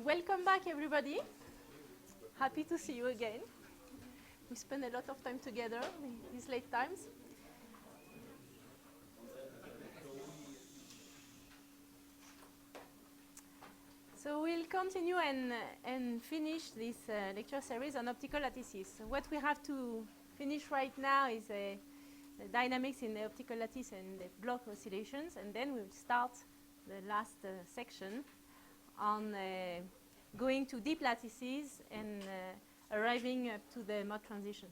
welcome back, everybody. Happy to see you again. We spent a lot of time together in these late times. So we'll continue and finish this lecture series on optical lattices. So what we have to finish right now is the dynamics in the optical lattice and the block oscillations, and then we'll start the last section on going to deep lattices and arriving up to the mode transition.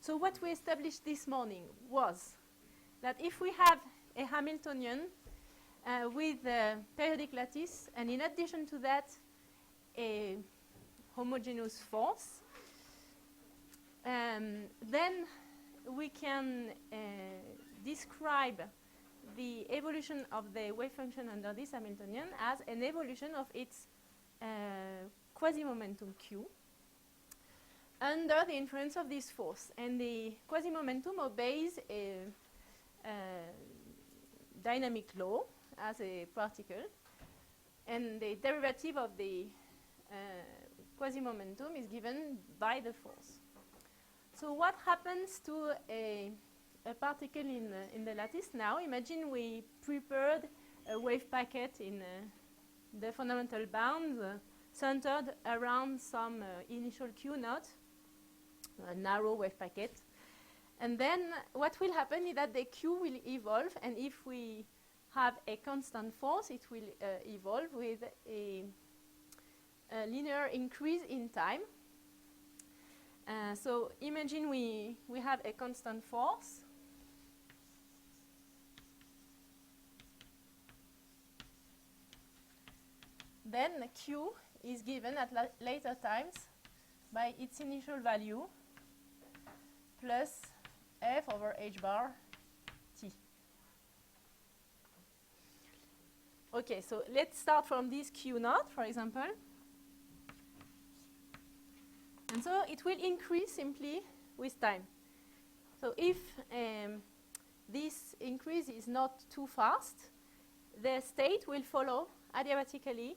So what we established this morning was that if we have a Hamiltonian with a periodic lattice, and in addition to that, a homogeneous force, then we can describe the evolution of the wave function under this Hamiltonian as an evolution of its quasi-momentum Q under the influence of this force. And the quasi-momentum obeys a dynamic law as a particle, and the derivative of the quasi-momentum is given by the force. So what happens to a particle in the lattice now? Imagine we prepared a wave packet in the fundamental bound centered around some initial Q naught, a narrow wave packet. And then what will happen is that the Q will evolve, and if we have a constant force, it will evolve with a linear increase in time. So imagine we have a constant force. Then Q is given at later times by its initial value plus F over h bar T. Okay, so let's start from this Q naught, for example. And so it will increase simply with time. So if this increase is not too fast, the state will follow adiabatically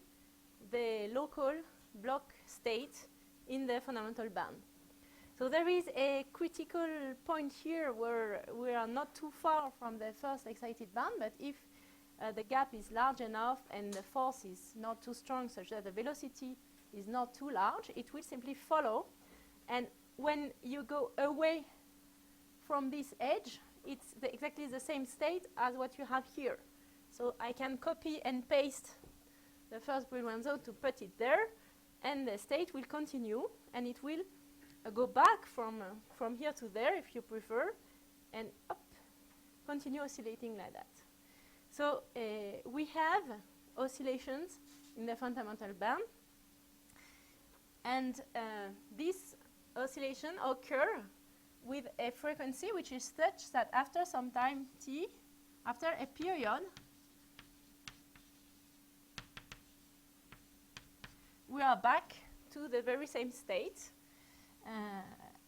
the local block state in the fundamental band. So there is a critical point here where we are not too far from the first excited band, but if the gap is large enough and the force is not too strong such that the velocity is not too large, it will simply follow. And when you go away from this edge, it's exactly the same state as what you have here. So I can copy and paste the first Brillouin zone to put it there, and the state will continue, and it will go back from here to there, if you prefer, and up, continue oscillating like that. So we have oscillations in the fundamental band, and this oscillation occur with a frequency which is such that after some time t, after a period, we are back to the very same state.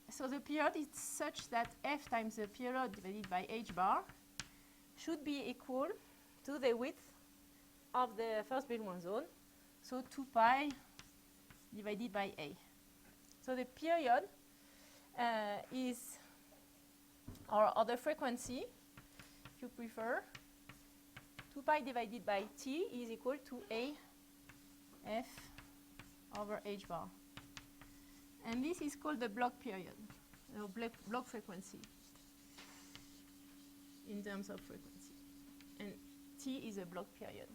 So the period is such that f times the period divided by h bar should be equal to the width of the first Brillouin zone, so 2 pi divided by a. So the period is, or the frequency, if you prefer, 2 pi divided by t is equal to a f over h bar. And this is called the block period, or block frequency, in terms of frequency. And t is a block period.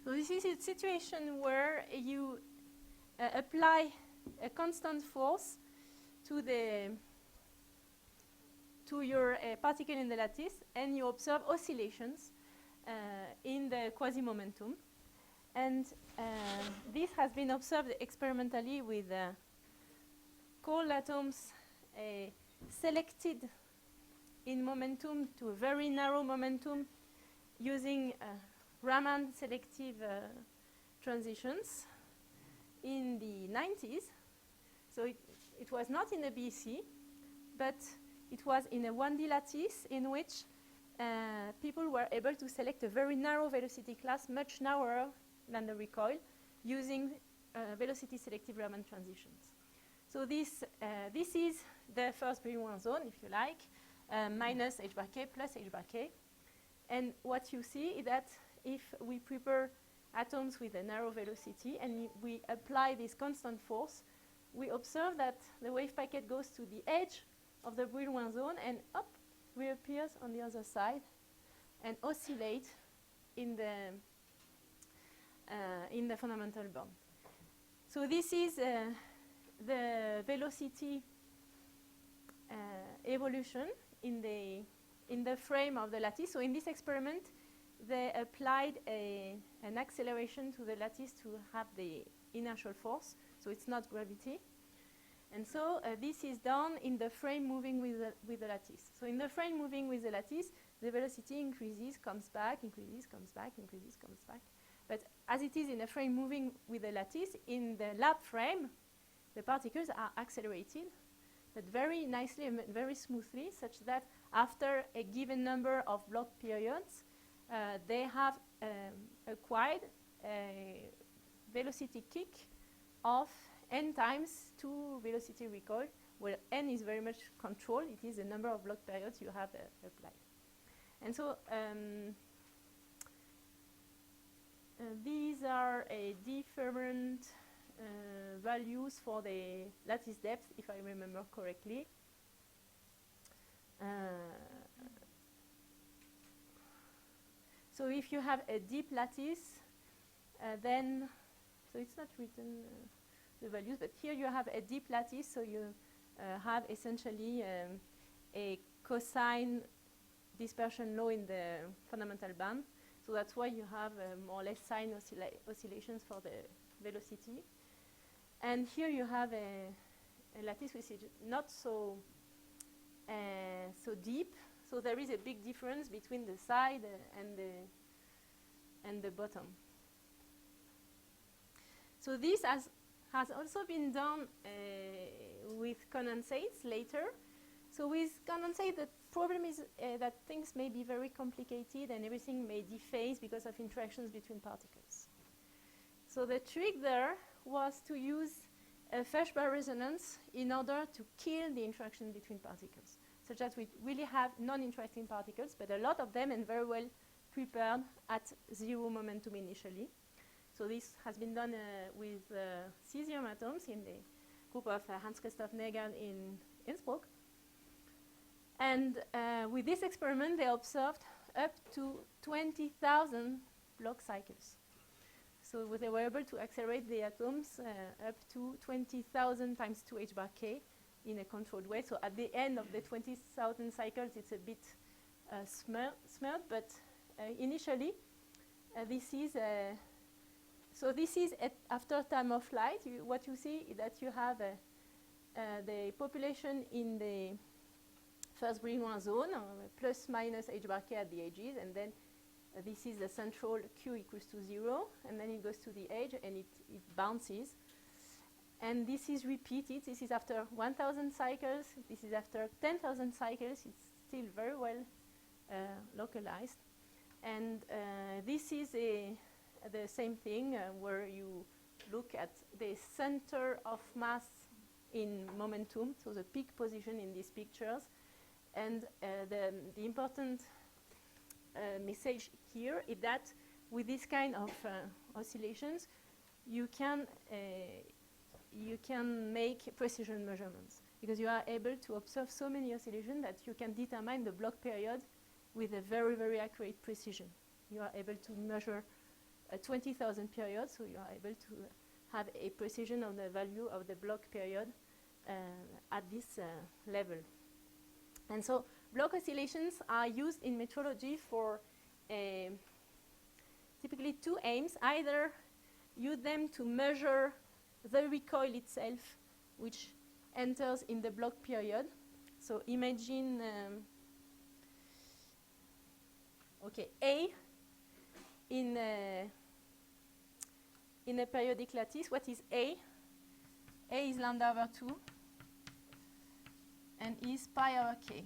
So this is a situation where you apply a constant force to your particle in the lattice, and you observe oscillations in the quasi-momentum. And this has been observed experimentally with cold atoms selected in momentum to a very narrow momentum using Raman selective transitions in the 90s. So it was not in the BC, but it was in a 1D lattice in which people were able to select a very narrow velocity class, much narrower than the recoil, using velocity selective Raman transitions. So this is the first Brillouin zone, if you like, minus h bar k plus h bar k. And what you see is that if we prepare atoms with a narrow velocity and we apply this constant force, we observe that the wave packet goes to the edge of the Brillouin zone and up reappears on the other side and oscillate in the fundamental bond. So this is the velocity evolution in the frame of the lattice. So in this experiment, they applied an acceleration to the lattice to have the inertial force. So it's not gravity. And so this is done in the frame moving with the lattice. So in the frame moving with the lattice, the velocity increases, comes back, increases, comes back, increases, comes back. But as it is in a frame moving with the lattice, in the lab frame, the particles are accelerated, but very nicely and very smoothly, such that after a given number of block periods, they have acquired a velocity kick of n times 2 velocity recoil, where n is very much controlled. It is the number of block periods you have applied. And so these are different values for the lattice depth, if I remember correctly. So if you have a deep lattice, then, so it's not written the values, but here you have a deep lattice, so you have essentially a cosine dispersion law in the fundamental band. So that's why you have more or less sine oscillations for the velocity. And here you have a lattice which is not so deep. So there is a big difference between the side and the bottom. So this has also been done with condensates later. So with condensate, the problem is that things may be very complicated and everything may dephase because of interactions between particles. So the trick there was to use a Feshbach resonance in order to kill the interaction between particles, such that we really have non-interacting particles, but a lot of them and very well prepared at 0 momentum initially. So this has been done with cesium atoms in the group of Hans-Christoph Negern in Innsbruck. And with this experiment, they observed up to 20,000 block cycles. So they were able to accelerate the atoms up to 20,000 times 2h bar k in a controlled way. So at the end of the 20,000 cycles, it's a bit smeared, but initially, this is after time of flight. What you see is that you have the population in the first Brillouin zone, plus minus h bar k at the edges, and then this is the central q equals to 0, and then it goes to the edge and it bounces. And this is repeated. This is after 1,000 cycles. This is after 10,000 cycles. It's still very well localized. And this is the same thing where you look at the center of mass in momentum, so the peak position in these pictures. And the important message here is that with this kind of oscillations, you can make precision measurements, because you are able to observe so many oscillations that you can determine the block period with a very, very accurate precision. You are able to measure 20,000 periods, so you are able to have a precision of the value of the block period at this level. And so block oscillations are used in metrology for typically two aims. Either use them to measure the recoil itself, which enters in the block period. So imagine, A in a periodic lattice. What is A? A is lambda over 2 and is pi over k.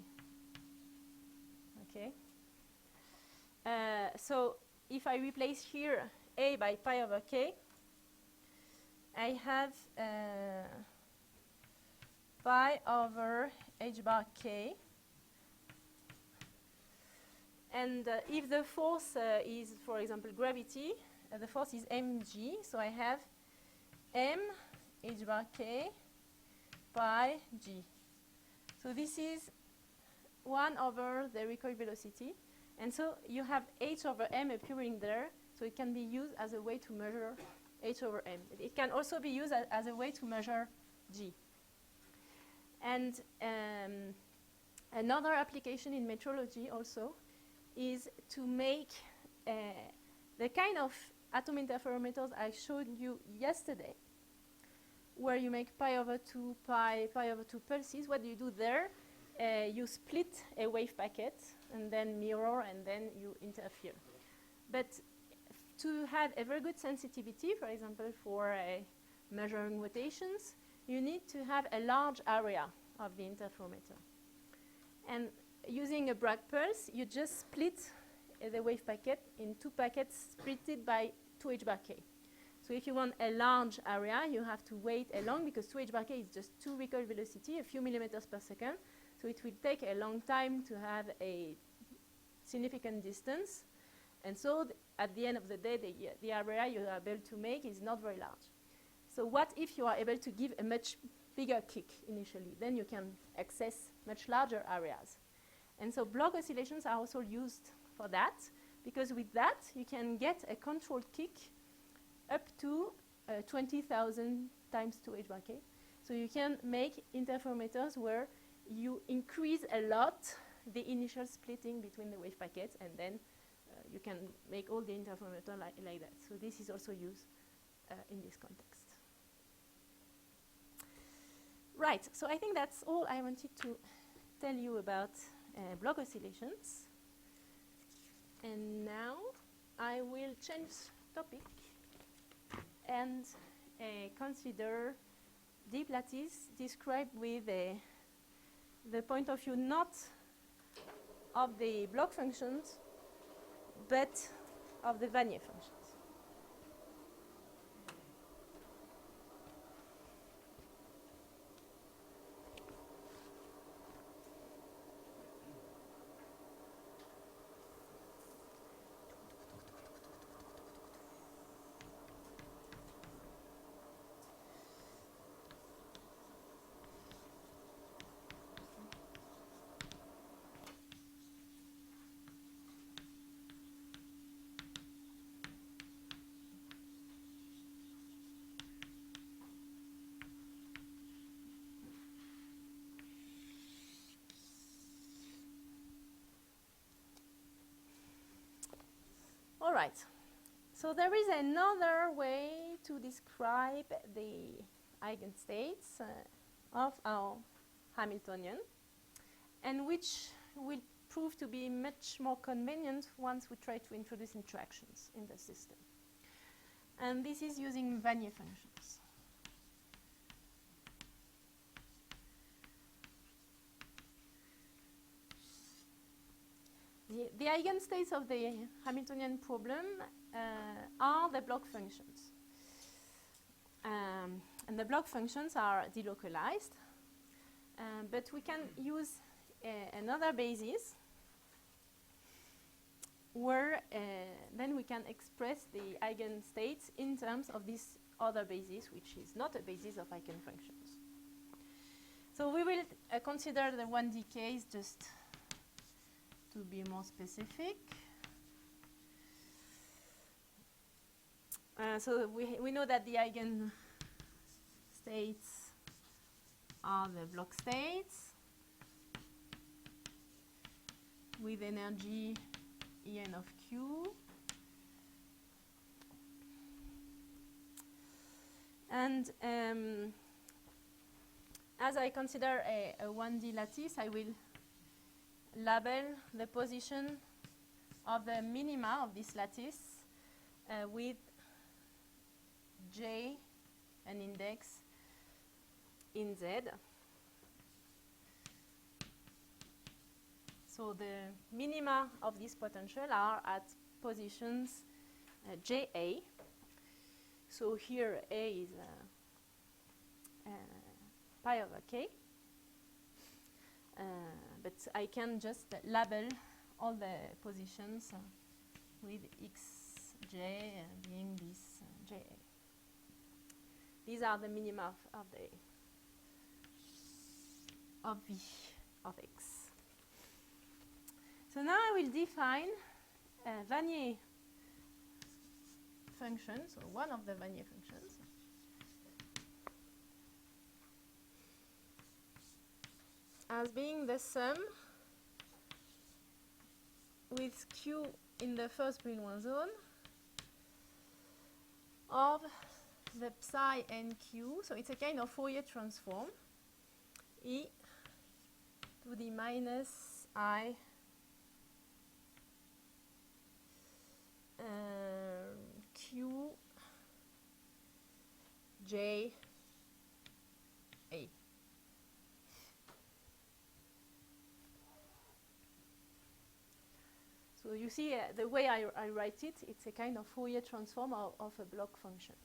Okay. So if I replace here A by pi over k, I have pi over h bar k. And if the force is, for example, gravity, the force is mg, so I have m h bar k pi g. So this is 1 over the recoil velocity. And so you have h over m appearing there, so it can be used as a way to measure h over m. It can also be used as a way to measure g. And another application in metrology also is to make the kind of atom interferometers I showed you yesterday, where you make pi over 2 pi over 2 pulses. What do you do there? You split a wave packet and then mirror and then you interfere. But to have a very good sensitivity, for example, for measuring rotations, you need to have a large area of the interferometer. And using a Bragg pulse, you just split the wave packet in 2 packets splitted by 2h bar k. So if you want a large area, you have to wait a long, because 2h bar k is just 2 recoil velocity, a few millimeters per second. So it will take a long time to have a significant distance. And so at the end of the day, the area you are able to make is not very large. So what if you are able to give a much bigger kick initially? Then you can access much larger areas. And so block oscillations are also used for that, because with that you can get a controlled kick up to 20,000 times 2h bar k. So you can make interferometers where you increase a lot the initial splitting between the wave packets, and then you can make all the interferometer like that. So this is also used in this context. Right, so I think that's all I wanted to tell you about block oscillations. And now I will change topic and consider deep lattice described with the point of view not of the block functions, but of the Vanier functions. All right, so there is another way to describe the eigenstates of our Hamiltonian, and which will prove to be much more convenient once we try to introduce interactions in the system. And this is using Vanier functions. The eigenstates of the Hamiltonian problem are the block functions. And the block functions are delocalized, but we can use another basis where then we can express the eigenstates in terms of this other basis, which is not a basis of eigenfunctions. So we will consider the 1D case just to be more specific. So we know that the eigenstates are the block states with energy En of Q. And as I consider a 1D lattice, I will label the position of the minima of this lattice with J, an index in Z. So the minima of this potential are at positions JA. So here A is pi over k. But I can just label all the positions with xj being this JA. These are the minima of V of x. So now I will define a Vanier function, so one of the Vanier functions, as being the sum with q in the first Brillouin zone of the psi and q. So it's a kind of Fourier transform, e to the minus I q j a. So you see the way I write it, it's a kind of Fourier transform of a block function.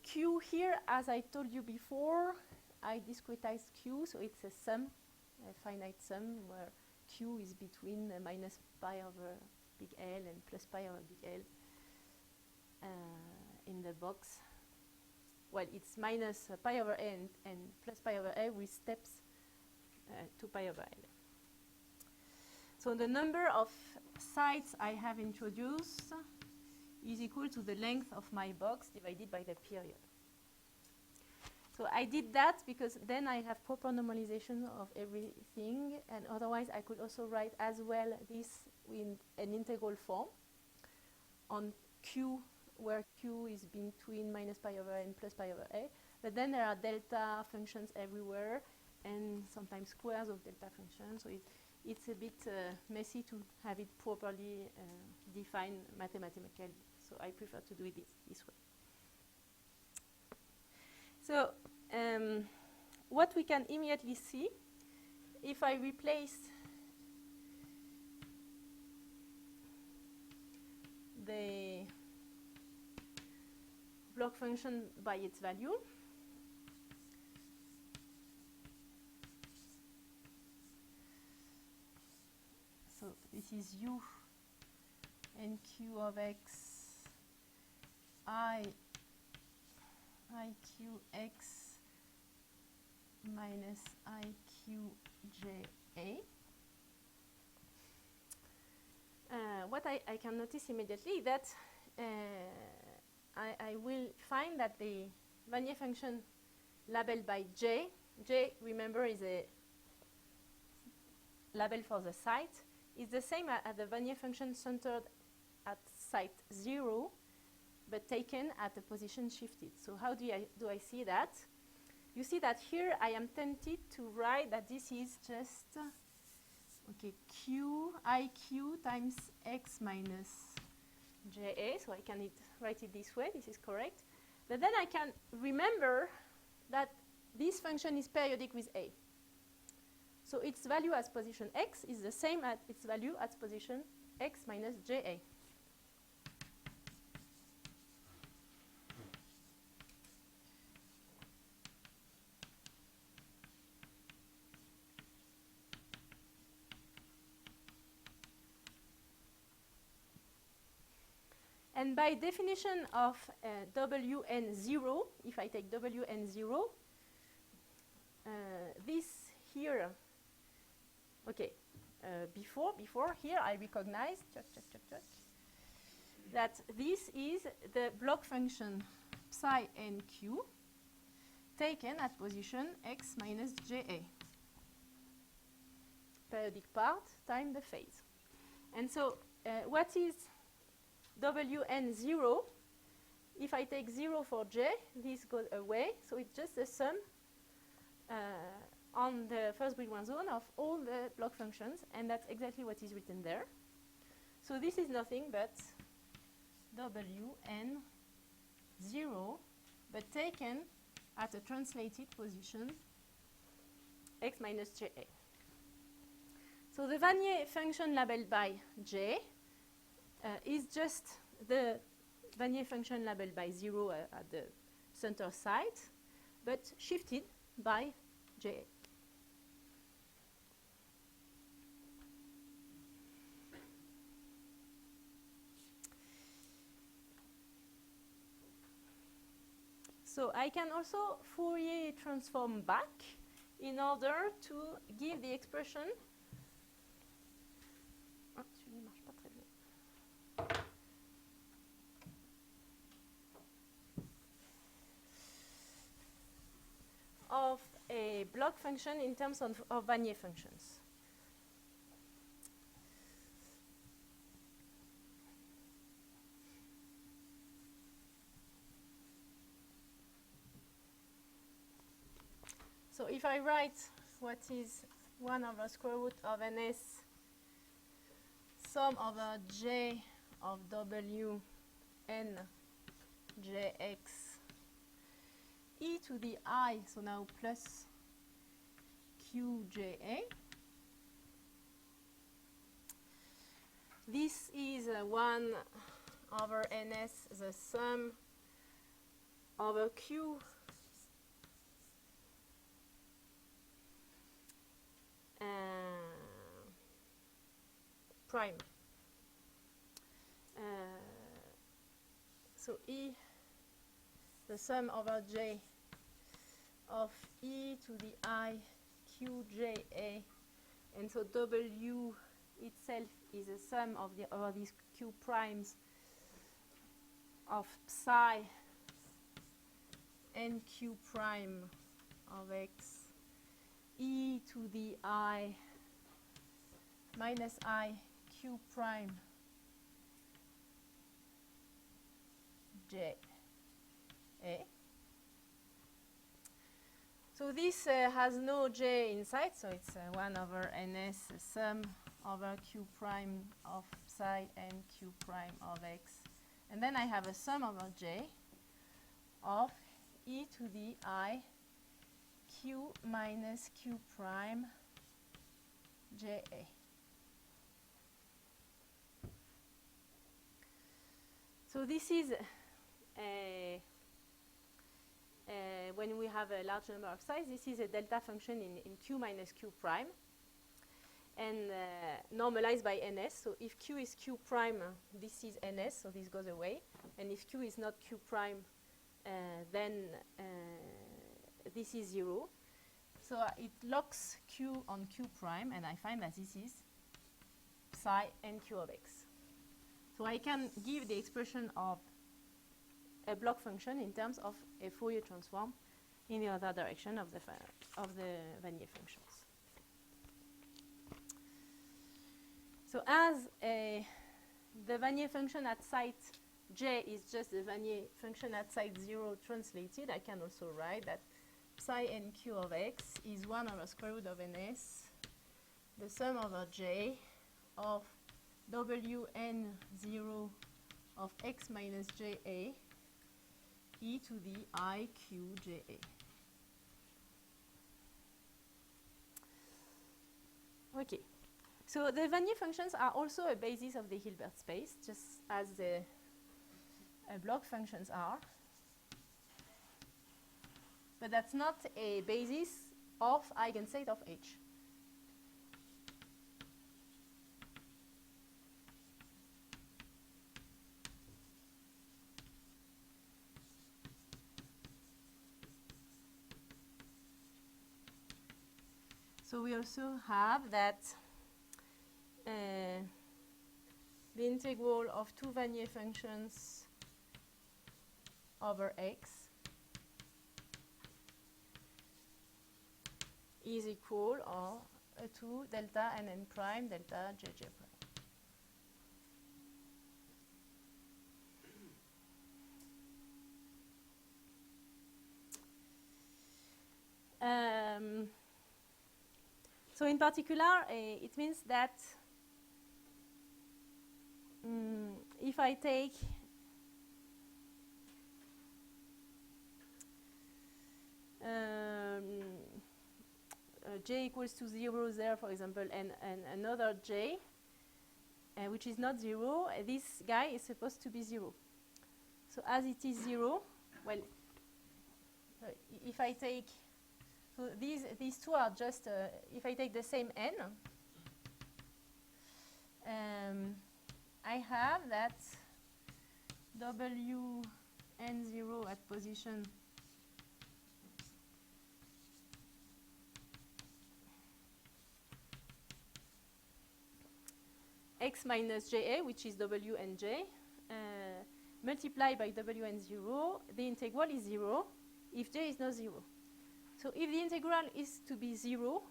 Q here, as I told you before, I discretized Q, so it's a sum, a finite sum, where Q is between minus pi over big L and plus pi over big L in the box. Well, it's minus pi over A and plus pi over A with steps to pi over L. So the number of sites I have introduced is equal to the length of my box divided by the period. So I did that because then I have proper normalization of everything, and otherwise I could also write as well this in an integral form on Q, where Q is between minus pi over A and plus pi over A. But then there are delta functions everywhere, and sometimes squares of delta functions. So it's a bit messy to have it properly defined mathematically. So I prefer to do it this way. So what we can immediately see, if I replace the block function by its value, so this is u and q of x iqx minus iqja. What I can notice immediately that I will find that the Vanier function labeled by j, remember, is a label for the site, is the same as the Vanier function centered at site 0, but taken at a position shifted. So how do I see that? You see that here I am tempted to write that this is just iq times x minus ja. So I can write it this way. This is correct. But then I can remember that this function is periodic with A. So its value as position x is the same as its value at position x minus ja. And by definition of Wn0, if I take Wn0, this here, before here I recognize, that this is the block function psi and q taken at position x minus ja. Periodic part times the phase. And so what is Wn0? If I take 0 for j, this goes away. So it's just the sum on the first Brillouin zone of all the block functions, and that's exactly what is written there. So this is nothing but Wn0, but taken at a translated position x minus ja. So the Vanier function labeled by j is just the Vanier function labeled by 0 at the center site, but shifted by ja. So I can also Fourier transform back in order to give the expression. Ah, celui-là ne marche pas très bien. Of a block function in terms of Vanier functions. So if I write what is 1 over square root of ns sum over j of w n jx e to the I, so now plus qja. This is 1 over ns, the sum over q prime. So E, the sum over j of e to the I qja, and so w itself is a sum of the over these q primes of psi n q prime of x e to the I minus I q prime j a. So this has no j inside, so it's 1 over ns sum over q prime of psi and q prime of x. And then I have a sum over j of e to the I q minus q prime ja. So this is when we have a large number of sides, this is a delta function in q minus q prime, and normalized by ns. So if q is q prime, this is ns, so this goes away. And if q is not q prime, then this is 0. So it locks q on q prime, and I find that this is psi n q of x. So I can give the expression of a block function in terms of a Fourier transform in the other direction of the Vanier functions. So as the Vanier function at site j is just the Vanier function at site 0 translated, I can also write that psi n q of x is 1 over square root of ns, the sum over j of wn0 of x minus ja e to the I q ja. Okay, so the Vanier functions are also a basis of the Hilbert space, just as the block functions are. But that's not a basis of eigenstate of H. So we also have that the integral of two Vanier functions over x is equal or to delta nn prime delta jj prime. So in particular, it means that if I take j equals to 0 there, for example, and another j, which is not 0, this guy is supposed to be 0. So as it is 0, well, if I take, so these two are just, if I take the same n, I have that W n0 at position x minus ja, which is W and j, multiplied by W n0, the integral is 0 if j is not 0. So if the integral is to be 0,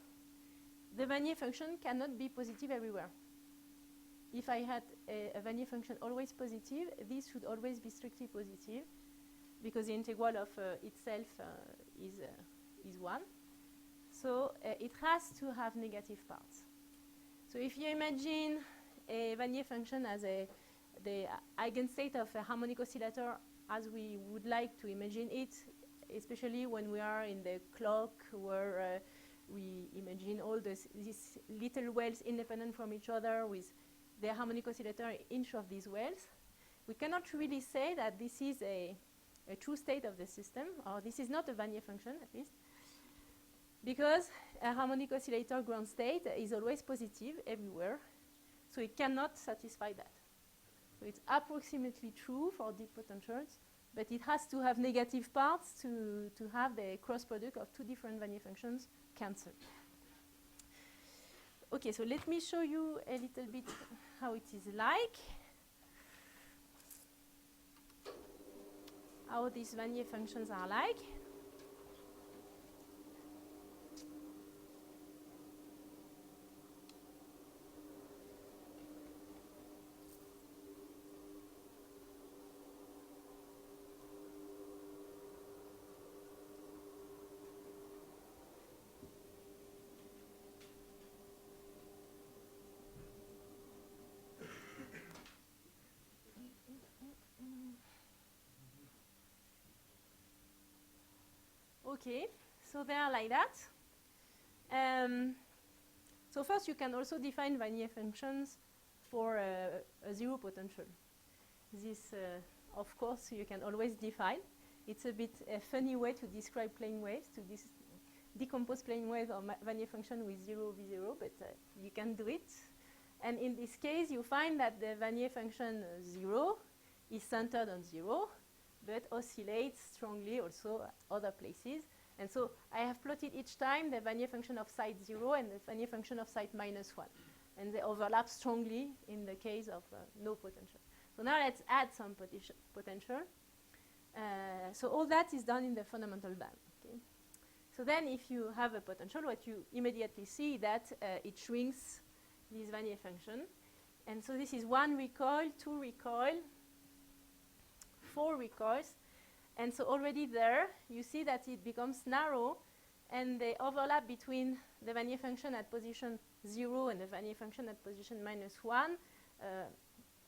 the Vanier function cannot be positive everywhere. If I had a Vanier function always positive, this should always be strictly positive, because the integral of itself is 1. So it has to have negative parts. So if you imagine a Vanier function as the eigenstate of a harmonic oscillator as we would like to imagine it, especially when we are in the clock where we imagine all these little wells independent from each other with the harmonic oscillator in each of these wells, we cannot really say that this is a true state of the system, or this is not a Vanier function at least, because a harmonic oscillator ground state is always positive everywhere, so it cannot satisfy that. So it's approximately true for deep potentials, but it has to have negative parts to have the cross product of two different Vanier functions cancelled. Okay, so let me show you a little bit how it is like, how these Vanier functions are like. Okay, so they are like that. So first you can also define Vanier functions for a zero potential. This, of course, you can always define. It's a bit a funny way to describe plane waves, to decompose plane waves or Vanier function with 0 V0, but you can do it. And in this case, you find that the Vanier function 0 is centered on 0, but oscillates strongly also at other places. And so I have plotted each time the Vanier function of site 0 and the Vanier function of site -1. And they overlap strongly in the case of no potential. So now let's add some potential. So all that is done in the fundamental band. Okay? So then if you have a potential, what you immediately see that it shrinks this Vanier function. And so this is 1 recoil, 2 recoil, 4 recoils, and so already there you see that it becomes narrow, and the overlap between the Vanier function at position 0 and the Vanier function at position -1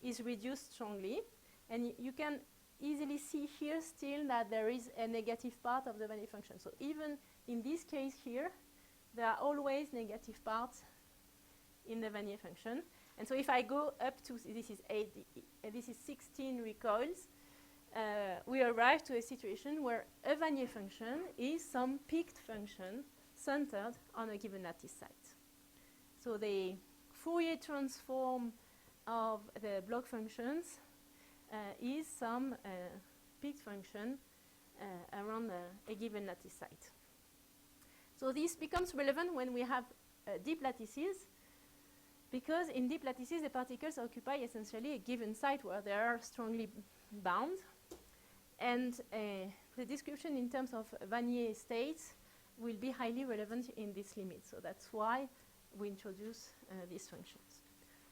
is reduced strongly, and you can easily see here still that there is a negative part of the Vanier function. So even in this case here, there are always negative parts in the Vanier function. And so if I go up to, this is 16 recoils, we arrive to a situation where a Vanier function is some peaked function centered on a given lattice site. So the Fourier transform of the block functions is some peaked function around a given lattice site. So this becomes relevant when we have deep lattices, because in deep lattices the particles occupy essentially a given site where they are strongly bound. And the description in terms of Vanier states will be highly relevant in this limit. So that's why we introduce these functions.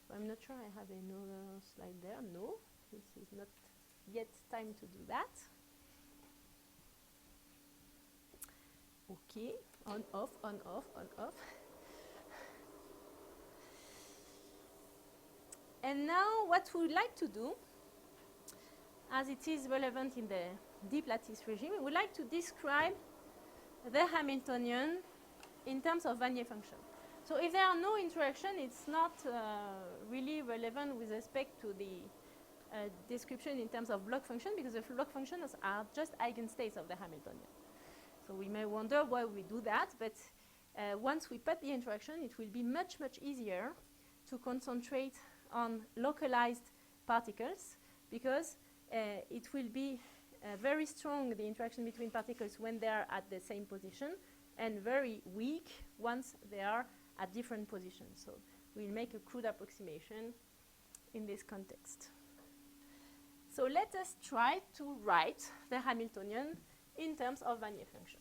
So I'm not sure I have another slide there. No, this is not yet time to do that. Okay, on, off, on, off, on, off. And now what we would like to do, as it is relevant in the deep lattice regime, we would like to describe the Hamiltonian in terms of Vanier function. So if there are no interaction, it's not really relevant with respect to the description in terms of block function, because the block functions are just eigenstates of the Hamiltonian. So we may wonder why we do that, but once we put the interaction, it will be much, much easier to concentrate on localized particles, because it will be very strong, the interaction between particles, when they are at the same position, and very weak once they are at different positions. So we'll make a crude approximation in this context. So let us try to write the Hamiltonian in terms of Vanier functions.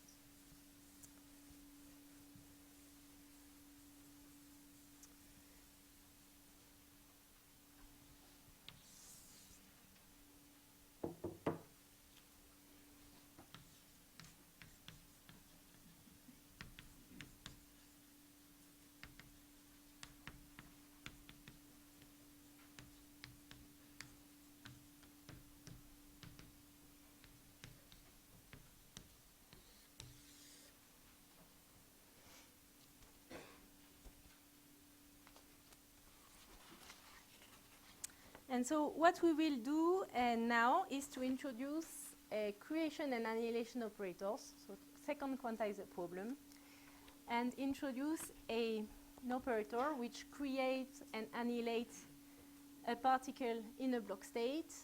And so what we will do now is to introduce creation and annihilation operators, so second quantizer problem, and introduce an operator which creates and annihilates a particle in a block state,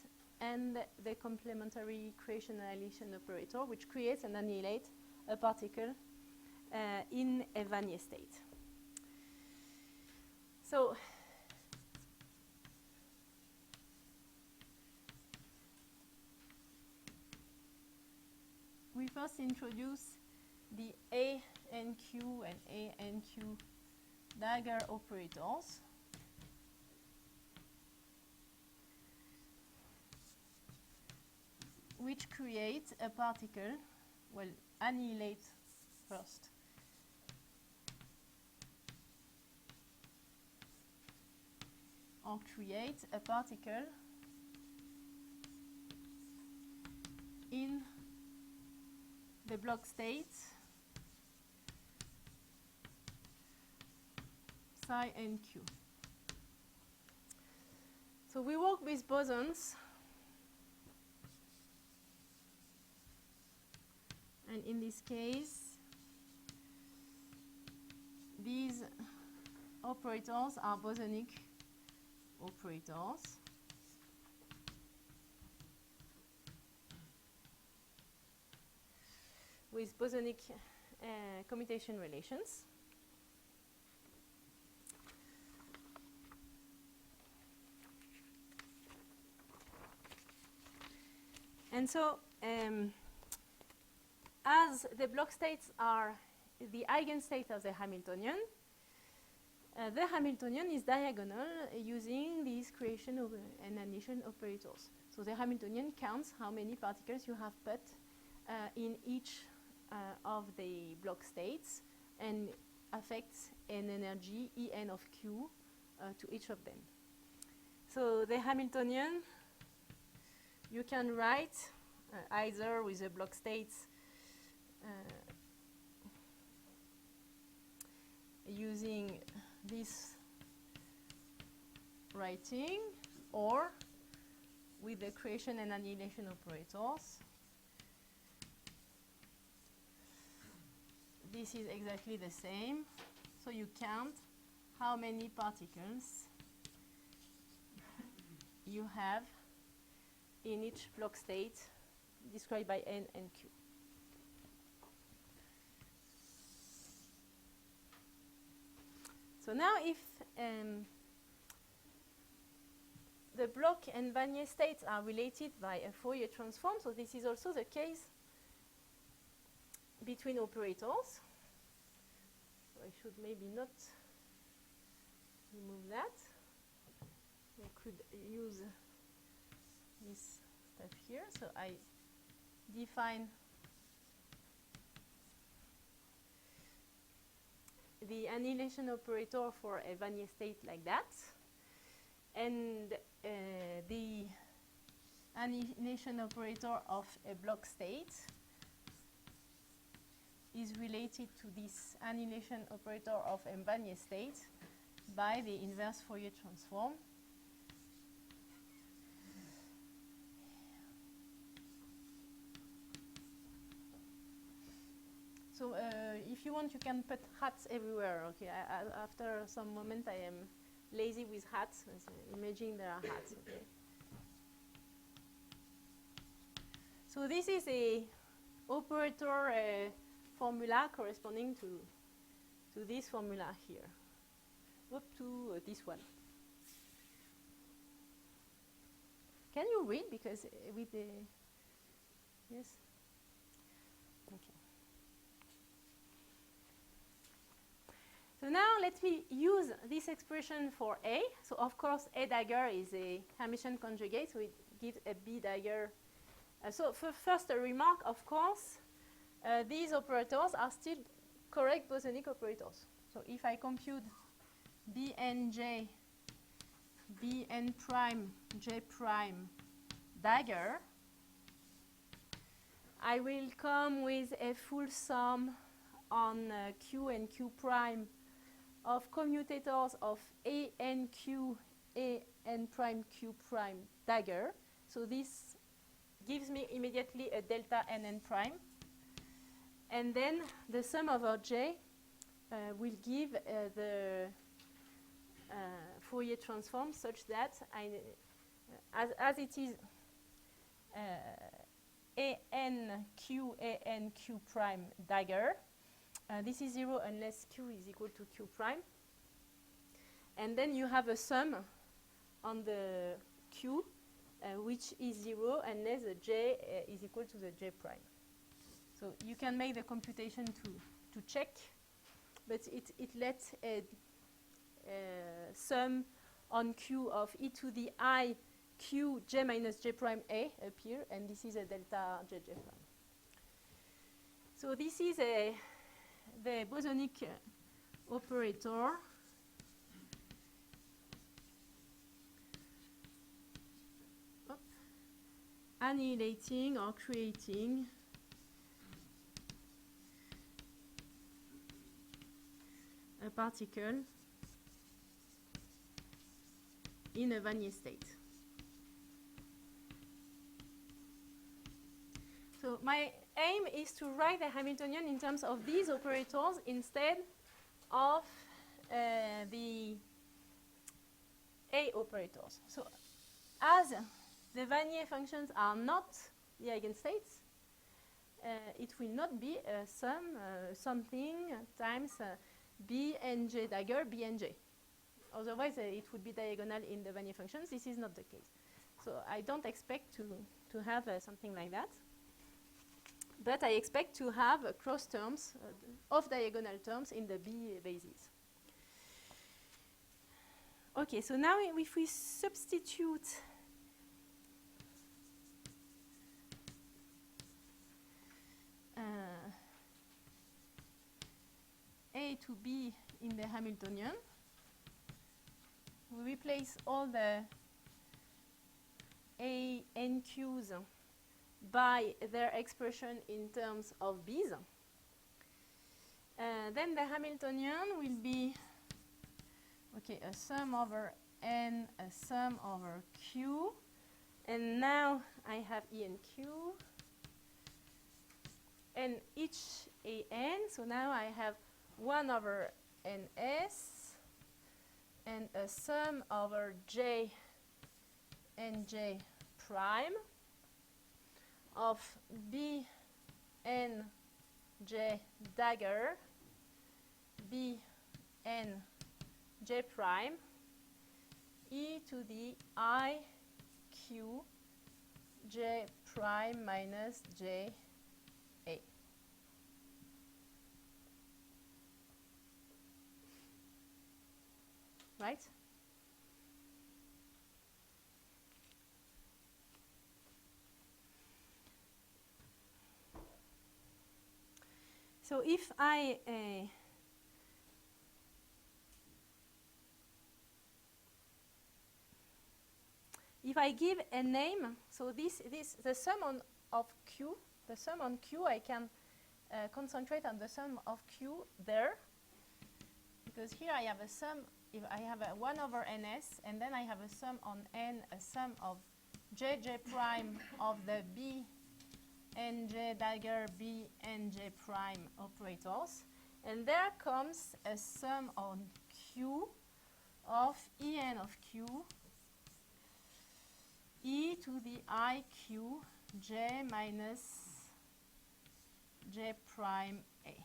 and the complementary creation and annihilation operator which creates and annihilates a particle in a Vanier state. So we first introduce the A and Q and A and Q dagger operators. Which create a particle, well, annihilate first. Or create a particle in the block state psi and q. So we work with bosons, and in this case these operators are bosonic operators. With bosonic commutation relations. And so, as the block states are the eigenstate of the Hamiltonian is diagonal using these creation and annihilation operators. So the Hamiltonian counts how many particles you have put in each of the block states and affects an energy En of Q to each of them. So the Hamiltonian you can write either with the block states using this writing, or with the creation and annihilation operators. This is exactly the same. So you count how many particles you have in each block state described by N and Q. So now if the block and Vanier states are related by a Fourier transform, so this is also the case between operators. So I should maybe not remove that. I could use this stuff here. So I define the annihilation operator for a Vanier state like that. And the annihilation operator of a block state is is related to this annihilation operator of M-Vanier state by the inverse Fourier transform. So if you want, you can put hats everywhere. Okay, after some moment, I am lazy with hats. So imagine there are hats. Okay. So this is a operator formula corresponding to this formula here, up to this one. Can you read? Because with the yes. Okay. So now let me use this expression for A. So of course, A dagger is a Hamiltonian conjugate, so it gives a B dagger. So first a remark, of course, these operators are still correct bosonic operators. So if I compute Bnj, Bn prime, J prime dagger, I will come with a full sum on Q and Q prime of commutators of A n Q, A n prime Q prime dagger. So this gives me immediately a delta nn prime. And then the sum over J will give the Fourier transform such that as it is an q prime dagger, this is 0 unless q is equal to q prime. And then you have a sum on the q which is 0 unless the j is equal to the j prime. So you can make the computation to check, but it lets a sum on q of e to the I q j minus j prime a appear, and this is a delta jj prime. So this is the bosonic operator annihilating or creating a particle in a Vanier state. So my aim is to write the Hamiltonian in terms of these operators instead of the A operators. So as the Vanier functions are not the eigenstates, it will not be a sum something times B and J dagger B and J. Otherwise, it would be diagonal in the Vanier functions. This is not the case. So I don't expect to have something like that. But I expect to have cross terms, off-diagonal terms in the B bases. Okay, so now if we substitute A to B in the Hamiltonian, we replace all the A and Q's by their expression in terms of B's. Then the Hamiltonian will be, okay, a sum over N, a sum over Q. And now I have E and Q. And each AN, so now I have 1 over NS and a sum over J and J prime of B N J dagger B N J prime e to the I Q J prime minus J A. Right? So if I give a name, so this the sum of Q, the sum on Q, I can concentrate on the sum of Q there, because here I have a sum, if I have a 1 over ns, and then I have a sum on n, a sum of jj prime of the b nj dagger b nj prime operators, and there comes a sum on Q of En of Q e to the iq j minus j prime a,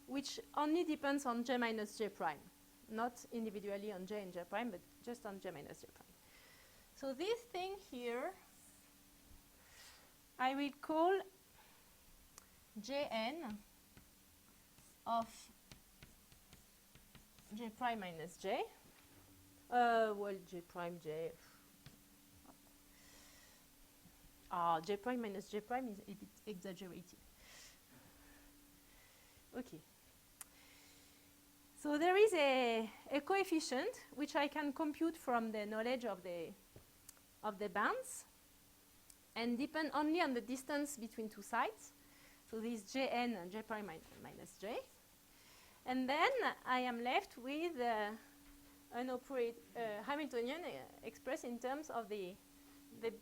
which only depends on j minus j prime, not individually on j and j prime, but just on j minus j prime. So this thing here I will call Jn of j prime minus j. Well, j prime j. J prime minus j prime is a bit exaggerated. Okay. So there is a coefficient which I can compute from the knowledge of the bands, and depend only on the distance between two sides. So this Jn and j prime minus j. And then I am left with an Hamiltonian expressed in terms of the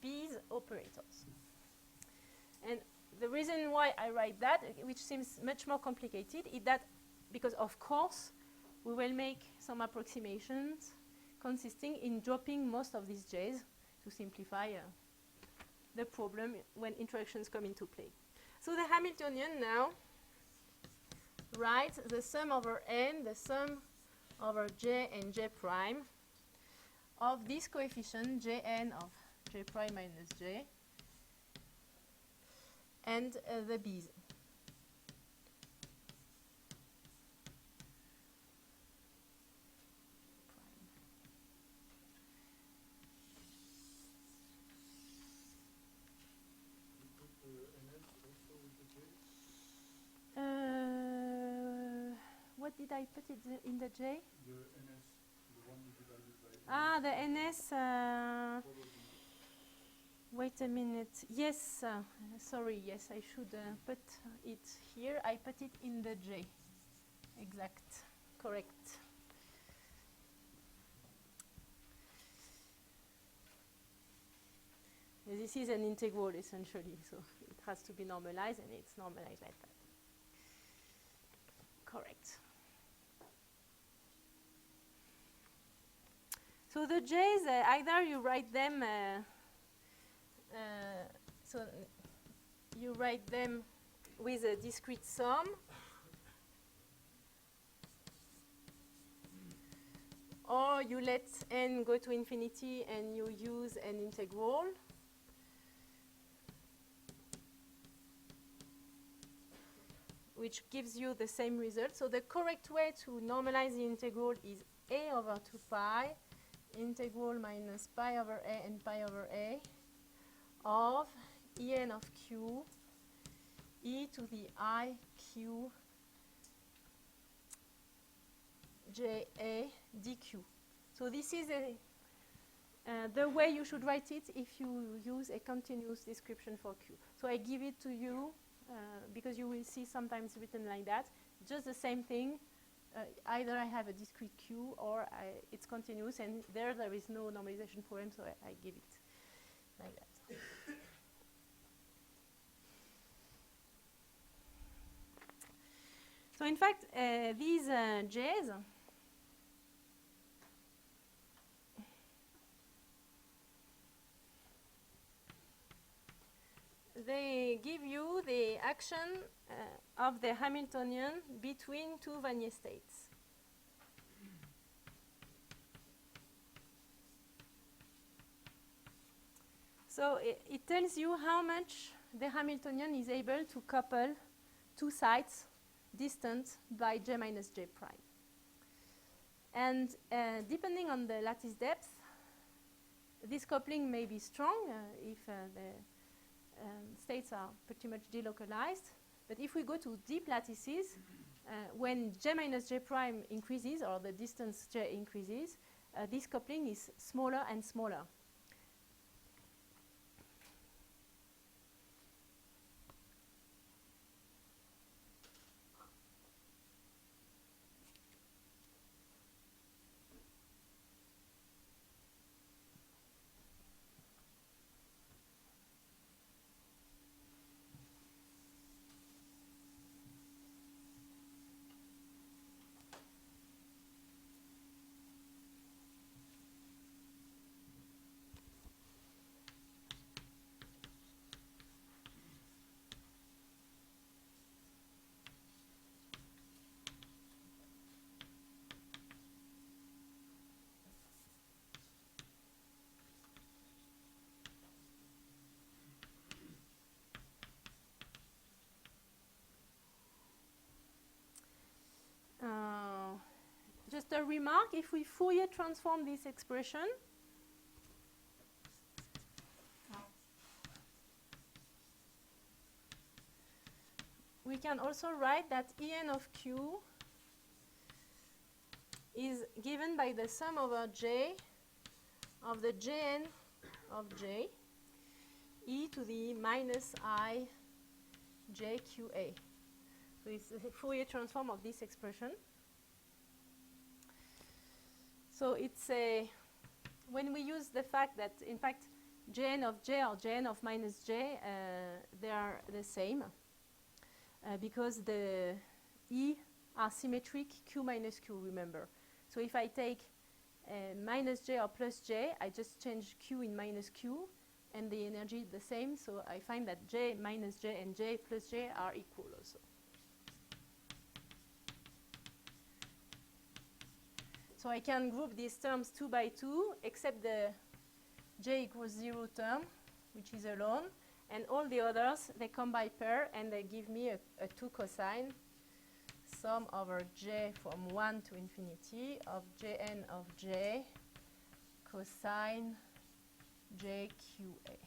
B's operators. And the reason why I write that, which seems much more complicated, is that because, of course, we will make some approximations consisting in dropping most of these j's to simplify the problem when interactions come into play. So the Hamiltonian now writes the sum over n, the sum over j and j prime of this coefficient Jn of j prime minus j and the b's. What did I put it in the J? The NS, the one divided by the NS. Wait a minute. Yes, sorry. Yes, I should put it here. I put it in the J. Exact. Correct. This is an integral, essentially, so it has to be normalized, and it's normalized like that. Correct. So the J's, either you write them, so you write them with a discrete sum, or you let n go to infinity and you use an integral. Which gives you the same result. So the correct way to normalize the integral is a over 2 pi integral minus pi over a and pi over a of En of q e to the I q j a dq. So this is the way you should write it if you use a continuous description for q. So I give it to you because you will see sometimes written like that. Just the same thing. Either I have a discrete q or it's continuous, and there is no normalization problem, so I give it like that. So in fact, these j's they give you the action of the Hamiltonian between two Vanier states. So it tells you how much the Hamiltonian is able to couple two sides distant by j minus j prime. And depending on the lattice depth, this coupling may be strong if the states are pretty much delocalized. But if we go to deep lattices, when j minus j prime increases, or the distance j increases, this coupling is smaller and smaller. just a remark, if we Fourier transform this expression, we can also write that En of Q is given by the sum over J of the Jn of J e to the minus I jqa. So it's a Fourier transform of this expression. So it's a, when we use the fact that in fact Jn of J or Jn of minus J, they are the same because the E are symmetric Q minus Q, remember. So if I take minus J or plus J, I just change Q in minus Q and the energy is the same. So I find that J minus J and J plus J are equal also. So I can group these terms 2 by 2, except the J equals 0 term, which is alone. And all the others, they come by pair, and they give me a 2 cosine sum over J from 1 to infinity of Jn of J cosine jqa.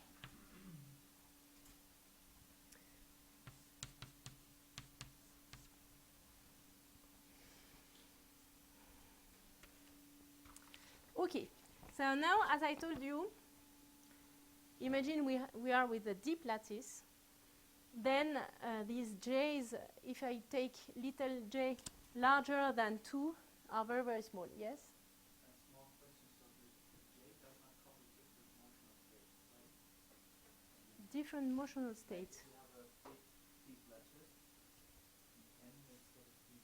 Okay, so now, as I told you, imagine we are with a deep lattice. Then these j's, if I take little j larger than 2, are very, very small. Yes? A small question, so the J does not cover different motional states, right? Different motional states. You have a big, deep lattice, and N is sort of the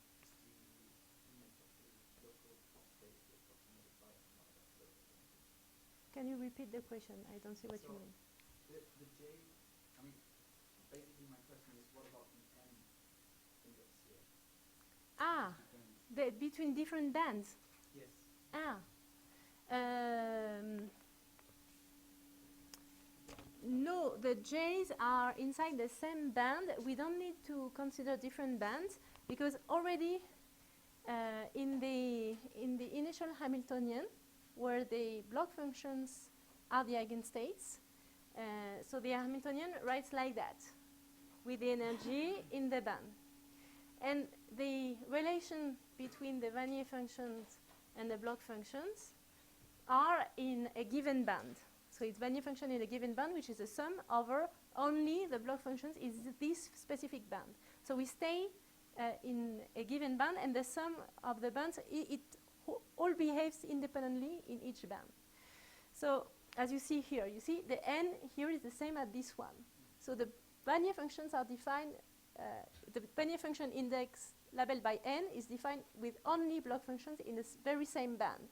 image of the local state approximated by another observer. Can you repeat the question? I don't see what you mean. The J, I mean, basically my question is, what about the N index here? Ah, between different bands. Yes. Ah. No, the J's are inside the same band. We don't need to consider different bands because already in the initial Hamiltonian, where the block functions are the eigenstates, so the Hamiltonian writes like that, with the energy in the band. And the relation between the Vanier functions and the block functions are in a given band. So it's Vanier function in a given band, which is a sum over only the block functions is this specific band. So we stay in a given band, and the sum of the bands, it all behaves independently in each band. So as you see here, you see the n here is the same as this one. So the Vanier functions are defined, the Vanier function index labeled by n is defined with only block functions in the very same band.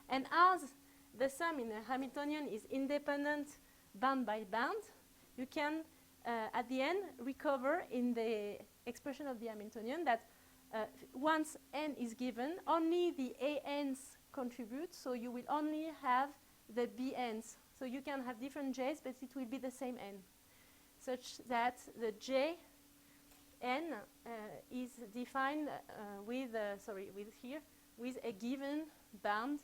And as the sum in a Hamiltonian is independent band by band, you can, at the end, recover in the expression of the Hamiltonian that once n is given, only the a-n's contribute, so you will only have the b-n's. So you can have different j's, but it will be the same n, such that the j n is defined with a given band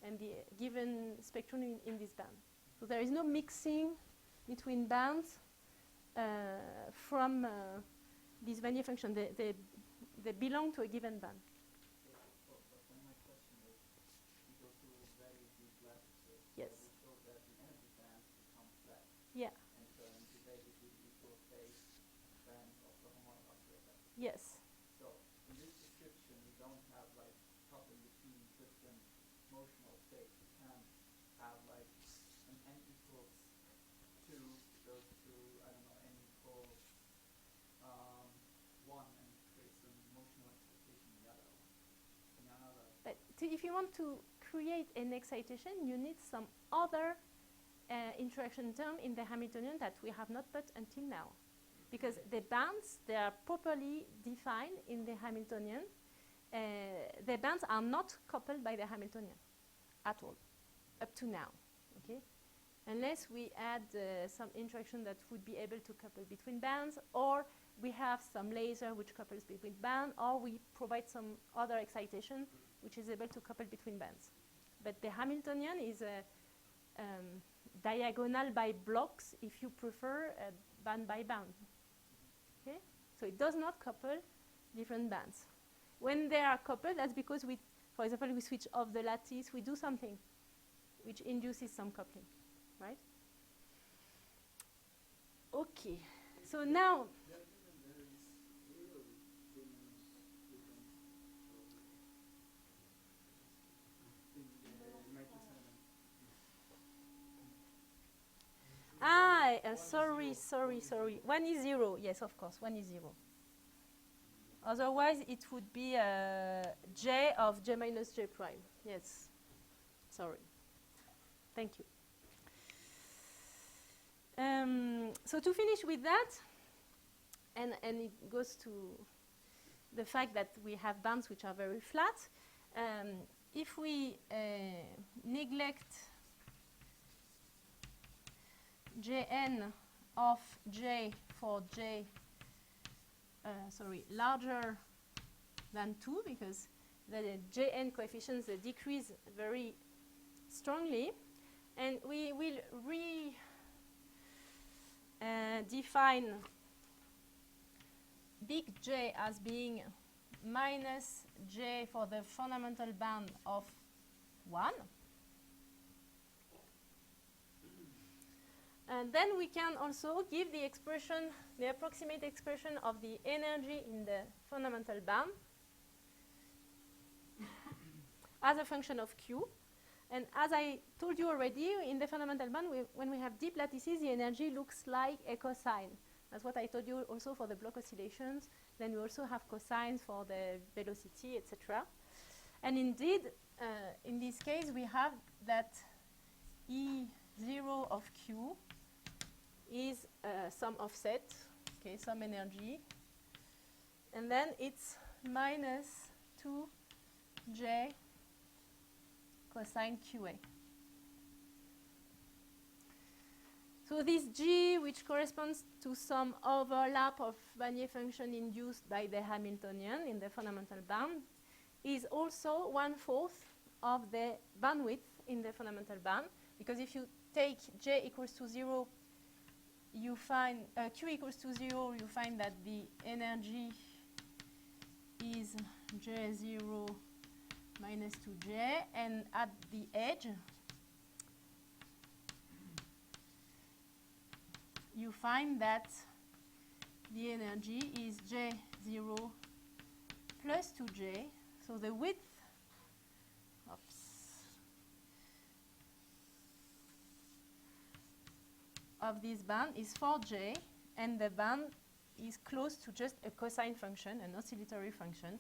and the given spectrum in this band. So there is no mixing between bands from this Vanier function. They belong to a given band. But then my question is, we go through very deep lattices. Yes. So we show that the energy bands become flat. Yeah. And turn to basically the equal phase band of the harmonic oscillator. Yes. So in this description, we don't have like coupling between different motional states. We can have like an n equals 2 goes to, I don't know, n equals 1 and creates some motional excitation in the other one. In another. But if you want to create an excitation, you need some other interaction term in the Hamiltonian that we have not put until now. Because the bands, they are properly defined in the Hamiltonian. The bands are not coupled by the Hamiltonian at all, up to now, okay? Unless we add some interaction that would be able to couple between bands, or we have some laser which couples between bands, or we provide some other excitation which is able to couple between bands. But the Hamiltonian is a diagonal by blocks, if you prefer, band by band. Okay? So it does not couple different bands. When they are coupled, that's because we, for example, we switch off the lattice, we do something which induces some coupling, right? Okay, so now, sorry. 1 is 0. Yes, of course, 1 is 0. Otherwise, it would be j of j minus j prime. Yes, sorry. Thank you. So to finish with that, and it goes to the fact that we have bands which are very flat. If we neglect Jn of j for j larger than 2, because the Jn coefficients decrease very strongly, and we will define big J as being minus j for the fundamental band of 1. And then we can also give the expression, the approximate expression of the energy in the fundamental band as a function of Q. And as I told you already, in the fundamental band, when we have deep lattices, the energy looks like a cosine. That's what I told you also for the block oscillations. Then we also have cosines for the velocity, etc. And indeed, in this case, we have that E0 of Q is some offset, okay, some energy. And then it's minus 2j cosine QA. So this G, which corresponds to some overlap of Wannier function induced by the Hamiltonian in the fundamental band, is also 1/4 of the bandwidth in the fundamental band. Because if you take J equals to 0, you find Q equals to 0, you find that the energy is J0 minus 2J, and at the edge, you find that the energy is J0 plus 2J. So the width of this band is 4J, and the band is close to just a cosine function, an oscillatory function,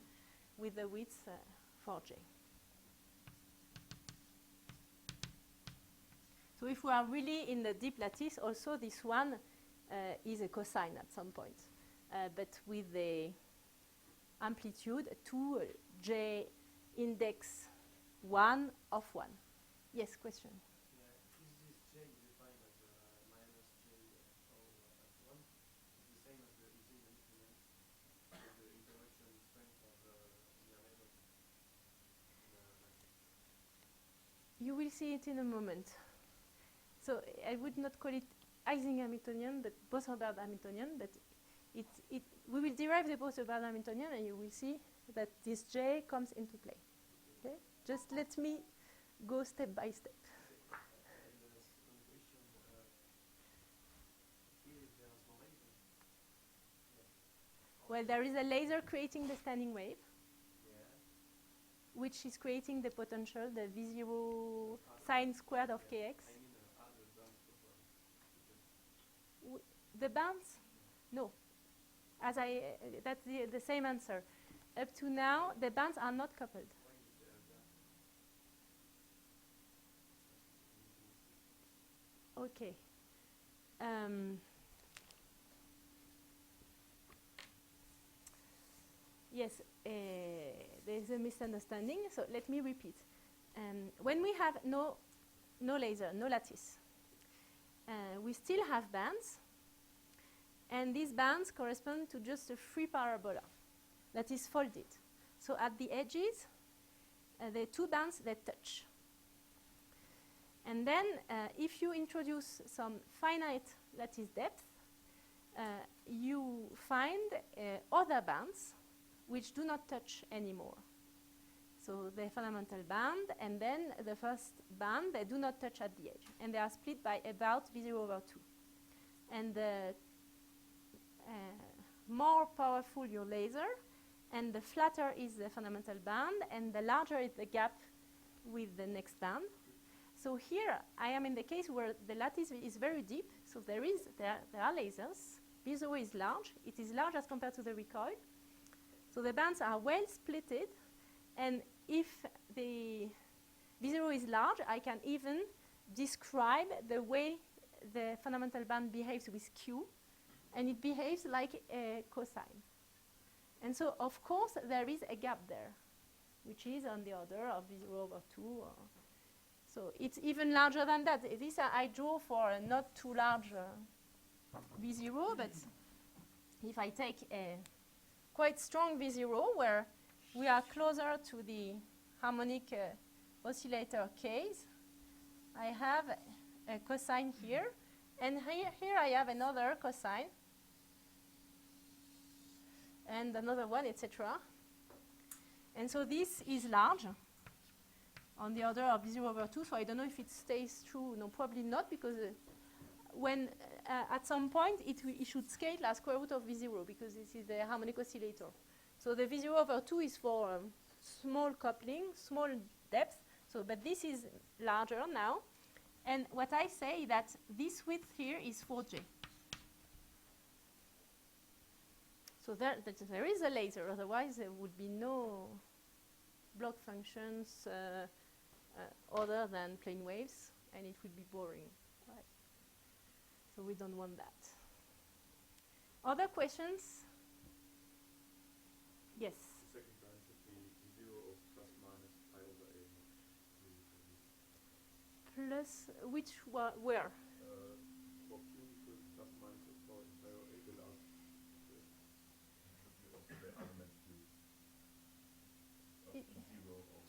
with the width 4J. So if we are really in the deep lattice, also this one is a cosine at some point, but with the amplitude 2J index 1 of 1. Yes, question? Yeah, is this J defined as minus J of 1? Is the same as the Ising instrument, the interaction strength of the ladder? You will see it in a moment. So I would not call it Ising Hamiltonian, but Boss-Hubbard Hamiltonian. But we will derive the Boss-Hubbard Hamiltonian, and you will see that this J comes into play. Okay? Just let me go step by step. Well, there is a laser creating the standing wave, which is creating the potential, the V0 sine squared of kx. The bands? No. As that's the same answer. Up to now, the bands are not coupled. Okay. Yes, there's a misunderstanding. So let me repeat. When we have no laser, no lattice, we still have bands. And these bands correspond to just a free parabola that is folded. So at the edges, the two bands that touch. And then if you introduce some finite lattice depth, you find other bands which do not touch anymore. So the fundamental band and then the first band, they do not touch at the edge. And they are split by about V0/2. And the more powerful your laser, and the flatter is the fundamental band, and the larger is the gap with the next band. So here I am in the case where the lattice is very deep, so there are lasers. V0 is large. It is large as compared to the recoil. So the bands are well splitted, and if the V0 is large, I can even describe the way the fundamental band behaves with Q, and it behaves like a cosine. And so, of course, there is a gap there, which is on the order of V0/2. So it's even larger than that. This I draw for a not too large V0, but if I take a quite strong V0, where we are closer to the harmonic oscillator case, I have a cosine here, and here I have another cosine, and another one, etc. And so this is large, on the order of V0/2, so I don't know if it stays true. No, probably not, because when at some point it should scale as square root of V0, because this is the harmonic oscillator. So the V0/2 is for small coupling, small depth, so, but this is larger now. And what I say is that this width here is 4J. So there is a laser, otherwise there would be no block functions other than plane waves, and it would be boring. Right? So we don't want that. Other questions? Yes? The second band should be 0 of plus minus pi over a. Plus, which where? For Q equals plus minus of pi over a, the last the element Q. It, 0 of.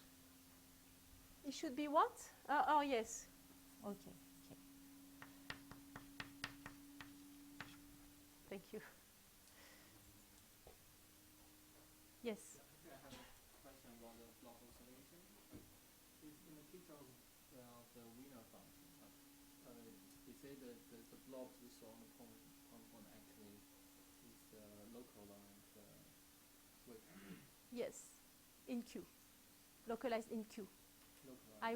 It should be what? Oh, yes. Okay. Thank you. Yes. Yeah, I have a question about the block oscillation. In the case of the Wiener function, they say that the blocks we saw on the point actually is localized with. Yes, in Q, localized in Q. Localized. I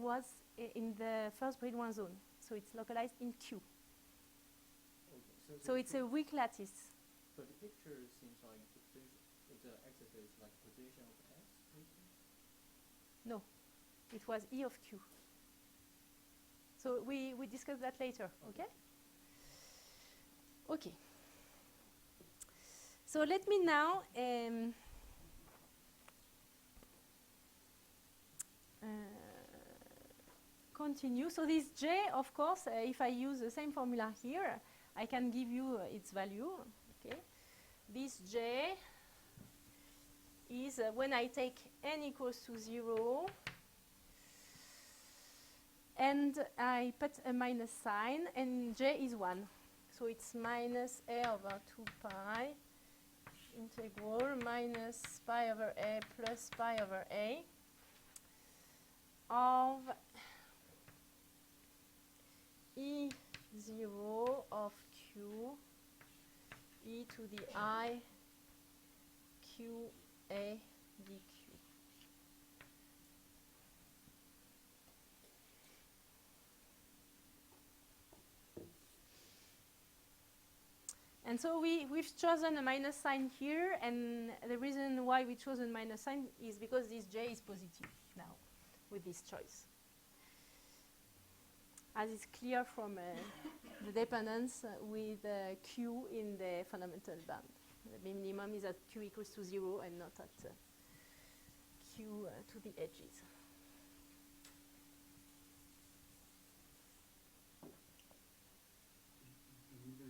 was in the first Brillouin zone, so it's localized in Q. Okay. So it's a weak lattice. But the picture seems like the axis is like position of x. No, it was E of Q. So we discuss that later, okay? Okay. So let me now continue. So this J, of course, if I use the same formula here, I can give you its value, okay? This J is when I take n equals to 0 and I put a minus sign, and J is 1. So it's minus a over 2 pi integral minus pi over a plus pi over a of E0 of Q e to the I Q A dq. And so we've chosen a minus sign here, and the reason why we chose a minus sign is because this J is positive now with this choice. As is clear from the dependence with Q in the fundamental band. The minimum is at Q equals to 0 and not at Q to the edges. Do we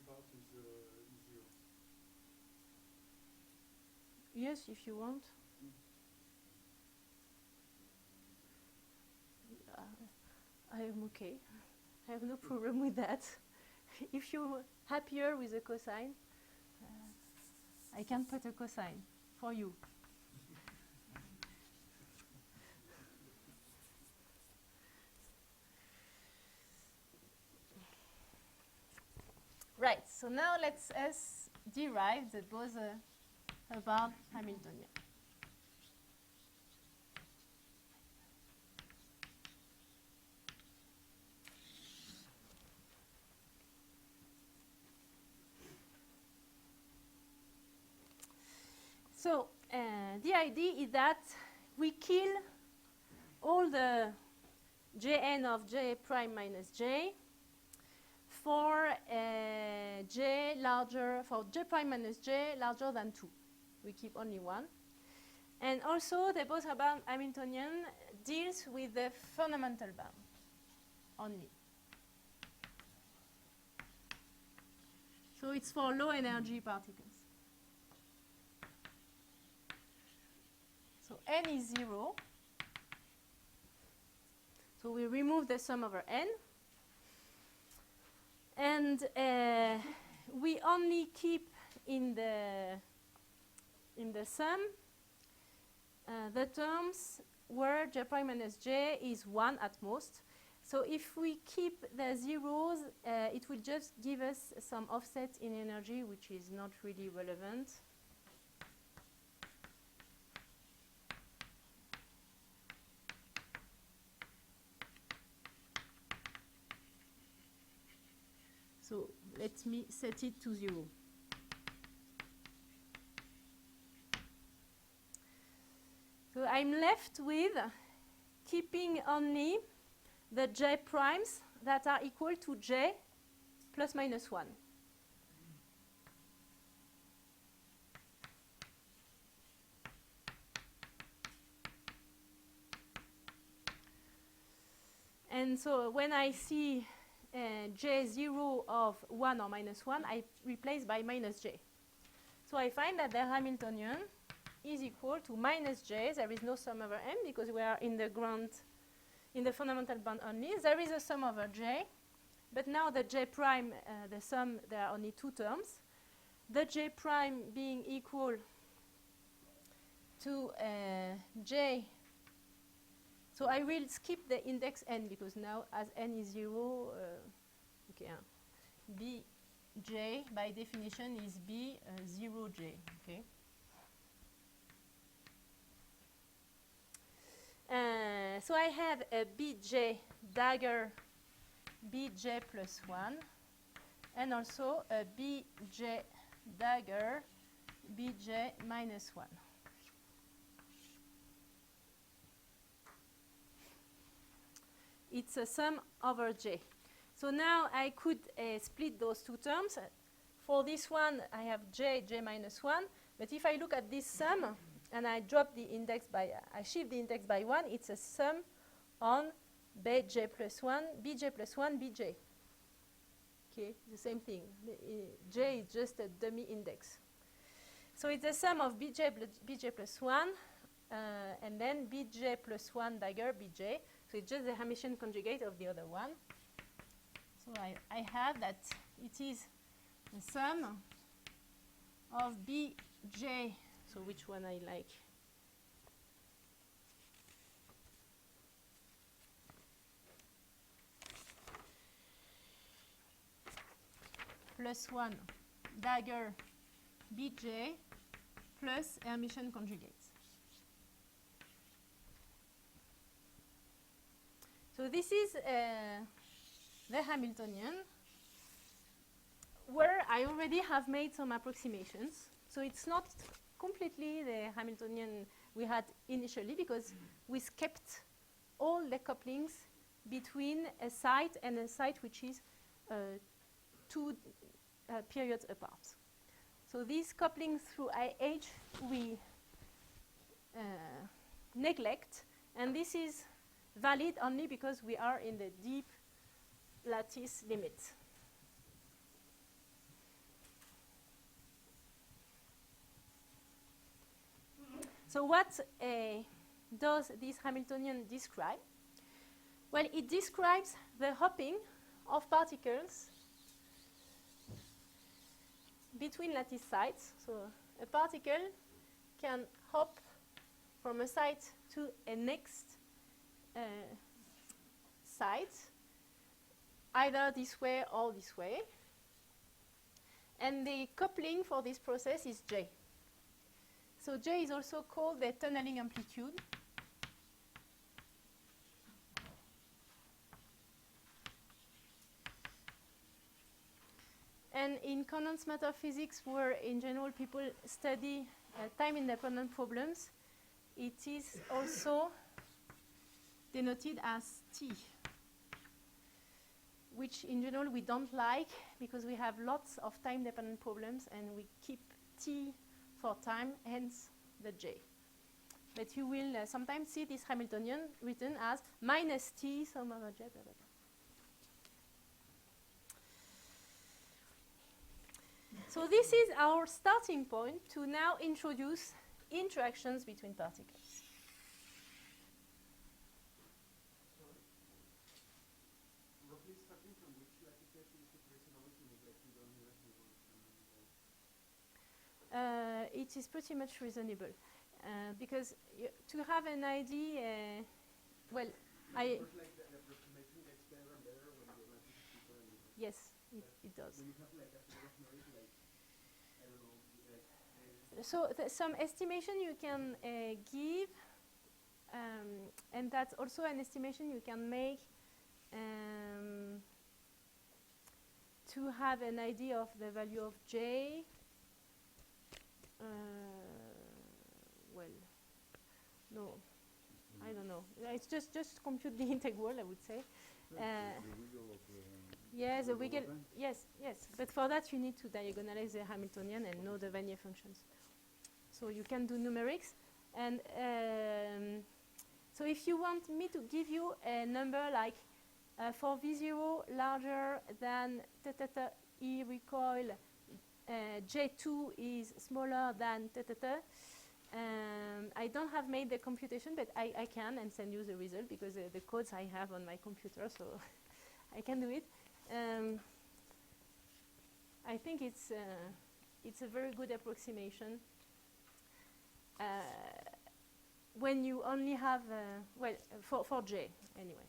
part is zero. Yes, if you want. I am okay. I have no problem with that. If you're happier with a cosine, I can put a cosine for you. Right, so now let's us derive the Bose about Hamiltonian. So the idea is that we kill all the Jn of J prime minus J for J larger, for J prime minus J larger than 2. We keep only 1. And also the Bose-Hubbard Hamiltonian deals with the fundamental band only. So it's for low energy particles. So n is 0. So we remove the sum over n. And we only keep in the sum the terms where J prime minus J is 1 at most. So if we keep the zeros, it will just give us some offset in energy, which is not really relevant. So let me set it to 0. So I'm left with keeping only the J primes that are equal to J plus minus 1. And so when I see J0 of 1 or minus 1, I replace by minus J. So I find that the Hamiltonian is equal to minus J. There is no sum over M because we are in the ground, in the fundamental band only. There is a sum over J, but now the J prime, the sum, there are only 2 terms. The J prime being equal to J. So I will skip the index n because now as n is 0, okay, Bj by definition is B 0j, okay. So I have a Bj dagger Bj plus 1 and also a Bj dagger Bj minus 1. It's a sum over J. So now I could split those 2 terms. For this one, I have J minus 1. But if I look at this sum, and I drop the index by, I shift the index by 1, it's a sum on Bj plus 1, Bj plus 1, Bj. Okay, the same thing. J is just a dummy index. So it's a sum of Bj plus 1, and then Bj plus 1 dagger Bj. So it's just the Hamiltonian conjugate of the other one. So I have that it is the sum of Bj, so which one I like? Plus 1 dagger Bj plus Hermitian conjugate. So this is the Hamiltonian, where I already have made some approximations. So it's not completely the Hamiltonian we had initially, because we kept all the couplings between a site and a site which is 2 periods apart. So these couplings through IH we neglect, and this is valid only because we are in the deep lattice limit. So what does this Hamiltonian describe? Well, it describes the hopping of particles between lattice sites. So a particle can hop from a site to a next site, either this way or this way. And the coupling for this process is J. So J is also called the tunneling amplitude. And in condensed matter physics, where in general people study time-independent problems, it is also denoted as T, which in general we don't like because we have lots of time-dependent problems and we keep T for time, hence the J. But you will sometimes see this Hamiltonian written as minus T sum over J, blah, blah, blah. So this is our starting point to now introduce interactions between particles. Roughly starting from which lattice is the personality like you don't reasonable? It is pretty much reasonable because to have an idea, well, I Like the approximation gets better and better when the lattice is deeper and deeper. yes, it does. Do you have like a sort of noise like I don't know like So some estimation you can give, and that's also an estimation you can make to have an idea of the value of J. Well, no, I don't know. It's just compute the integral, I would say. Yes, the wiggle. Yes, yes. But for that, you need to diagonalize the Hamiltonian and know the Vanier functions. So you can do numerics. And so if you want me to give you a number like for V0 larger than E recoil, J2 is smaller than I don't have made the computation, but I can and send you the result because the codes I have on my computer, so I can do it. I think it's a very good approximation when you only have for J anyway,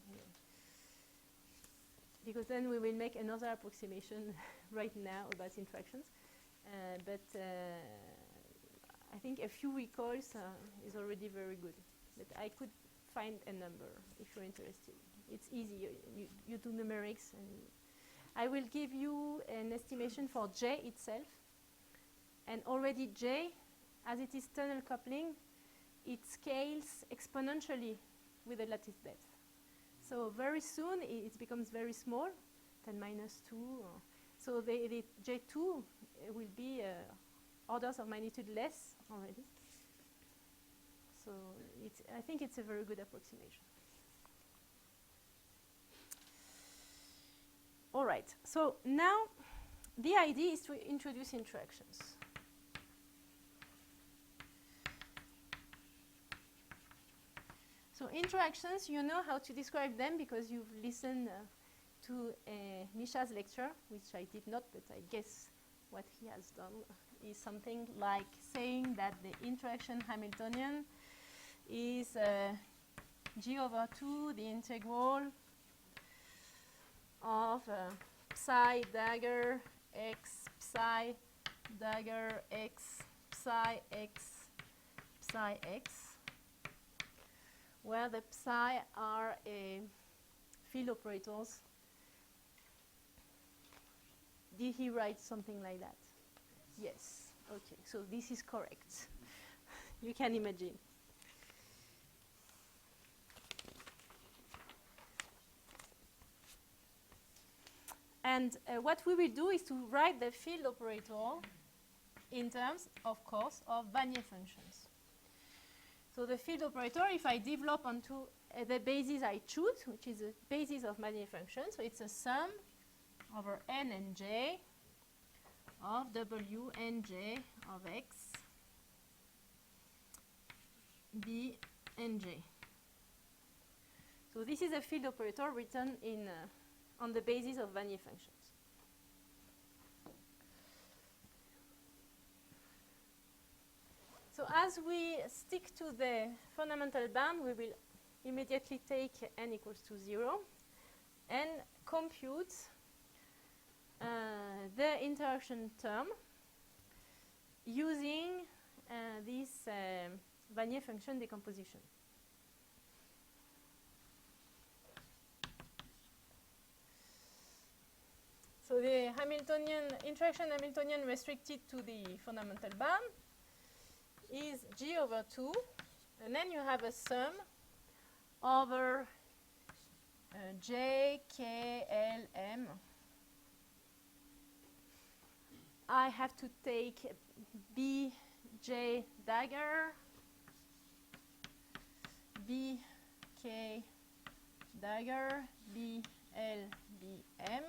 because then we will make another approximation right now about interactions, but I think a few recoils is already very good, but I could find a number if you're interested. It's easy. You do numerics, and I will give you an estimation for J itself. And already J, as it is tunnel coupling, it scales exponentially with the lattice depth. So very soon it becomes very small, 10 minus 2. So the J2 will be orders of magnitude less already. So I think it's a very good approximation. All right, so now the idea is to introduce interactions. So interactions, you know how to describe them because you've listened to Misha's lecture, which I did not, but I guess what he has done is something like saying that the interaction Hamiltonian is G over 2, the integral of psi dagger x psi dagger x psi x, where the psi are field operators. Did he write something like that? Yes. Okay, so this is correct. You can imagine. And what we will do is to write the field operator in terms, of course, of Vanier functions. So the field operator, if I develop onto the basis I choose, which is the basis of Vanier functions, so it's a sum over n and j of w and j of x B, and J. So this is a field operator written in on the basis of Vanier functions. So as we stick to the fundamental band, we will immediately take n equals to 0 and compute the interaction term using this Vanier function decomposition. So the interaction Hamiltonian restricted to the fundamental band is G over 2, and then you have a sum over J, K, L, M. I have to take B, J dagger, B, K dagger, B, L, B, M.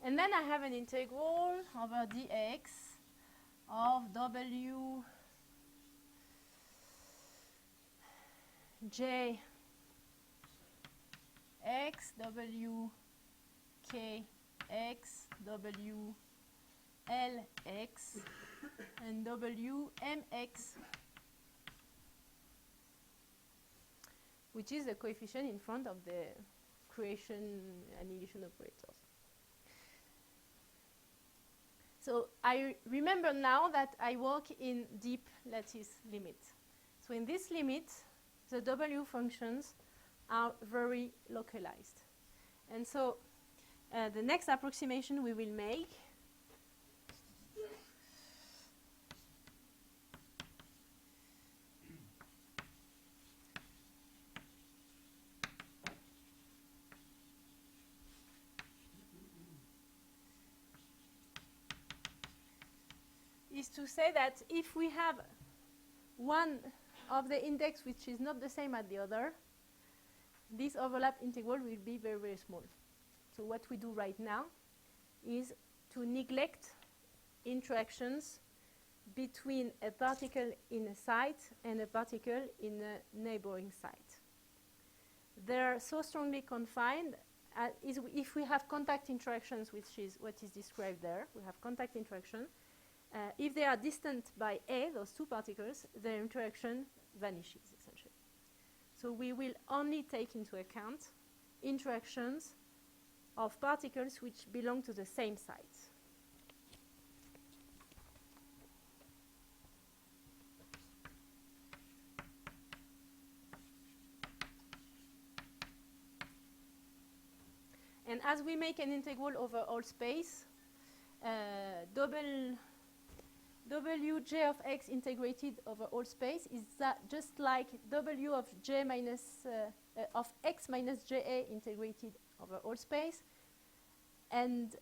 And then I have an integral over dx of W J x, W K x, W L x, and W M x, which is the coefficient in front of the creation annihilation operators. So I remember now that I work in deep lattice limit. So in this limit, the W functions are very localized. And so the next approximation we will make is to say that if we have one of the index which is not the same as the other, this overlap integral will be very, very small. So what we do right now is to neglect interactions between a particle in a site and a particle in a neighboring site. They're so strongly confined if we have contact interactions, which is what is described there. We have contact interaction. If they are distant by A, those two particles, their interaction vanishes, essentially. So we will only take into account interactions of particles which belong to the same site. And as we make an integral over all space, Wj of x integrated over all space is just like W of j minus of x minus ja integrated over all space, and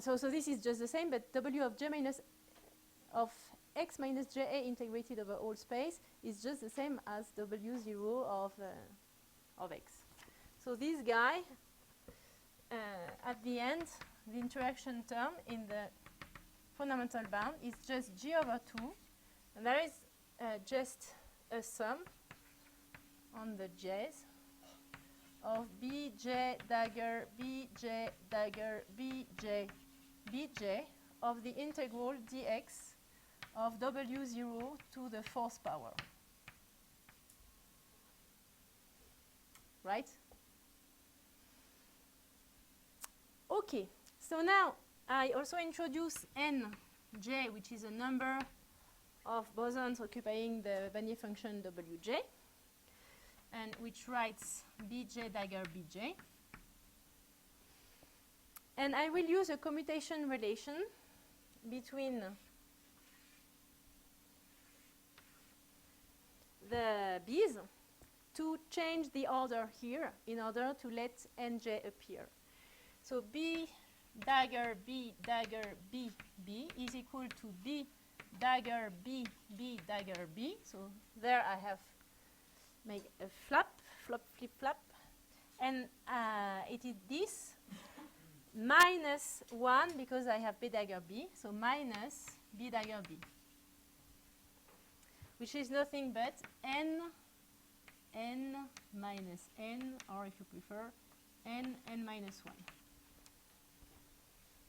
so this is just the same. But W of j minus of x minus ja integrated over all space is just the same as W0 of x. So this guy at the end, the interaction term in the fundamental band is just G over 2, and there is just a sum on the j's of Bj dagger, Bj dagger, Bj, Bj of the integral dx of W0 to the fourth power. Right? Okay, so now I also introduce Nj, which is a number of bosons occupying the Vanier function Wj, and which writes Bj dagger Bj. And I will use a commutation relation between the B's to change the order here in order to let Nj appear. So B dagger B dagger B B is equal to B dagger B B dagger B. So there I have made a flap, flip, flap, and it is this minus 1 because I have B dagger B, so minus B dagger B. which is nothing but n minus n, or if you prefer, n minus 1.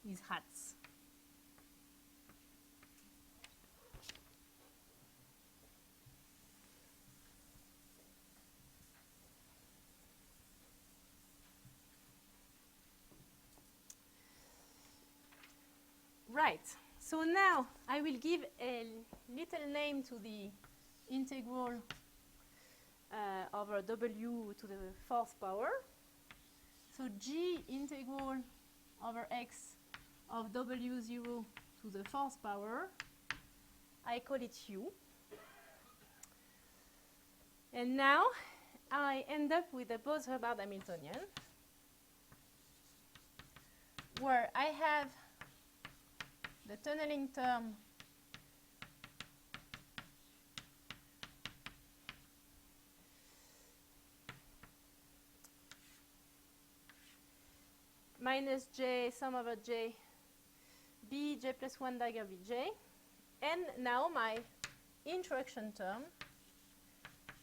These hats. Right, so now I will give a little name to the integral over w to the 4th power. So g integral over x of w0 to the 4th power, I call it u. And now I end up with a Bose-Hubbard Hamiltonian, where I have the tunneling term minus j sum over j b j plus 1 dagger b j, and now my interaction term,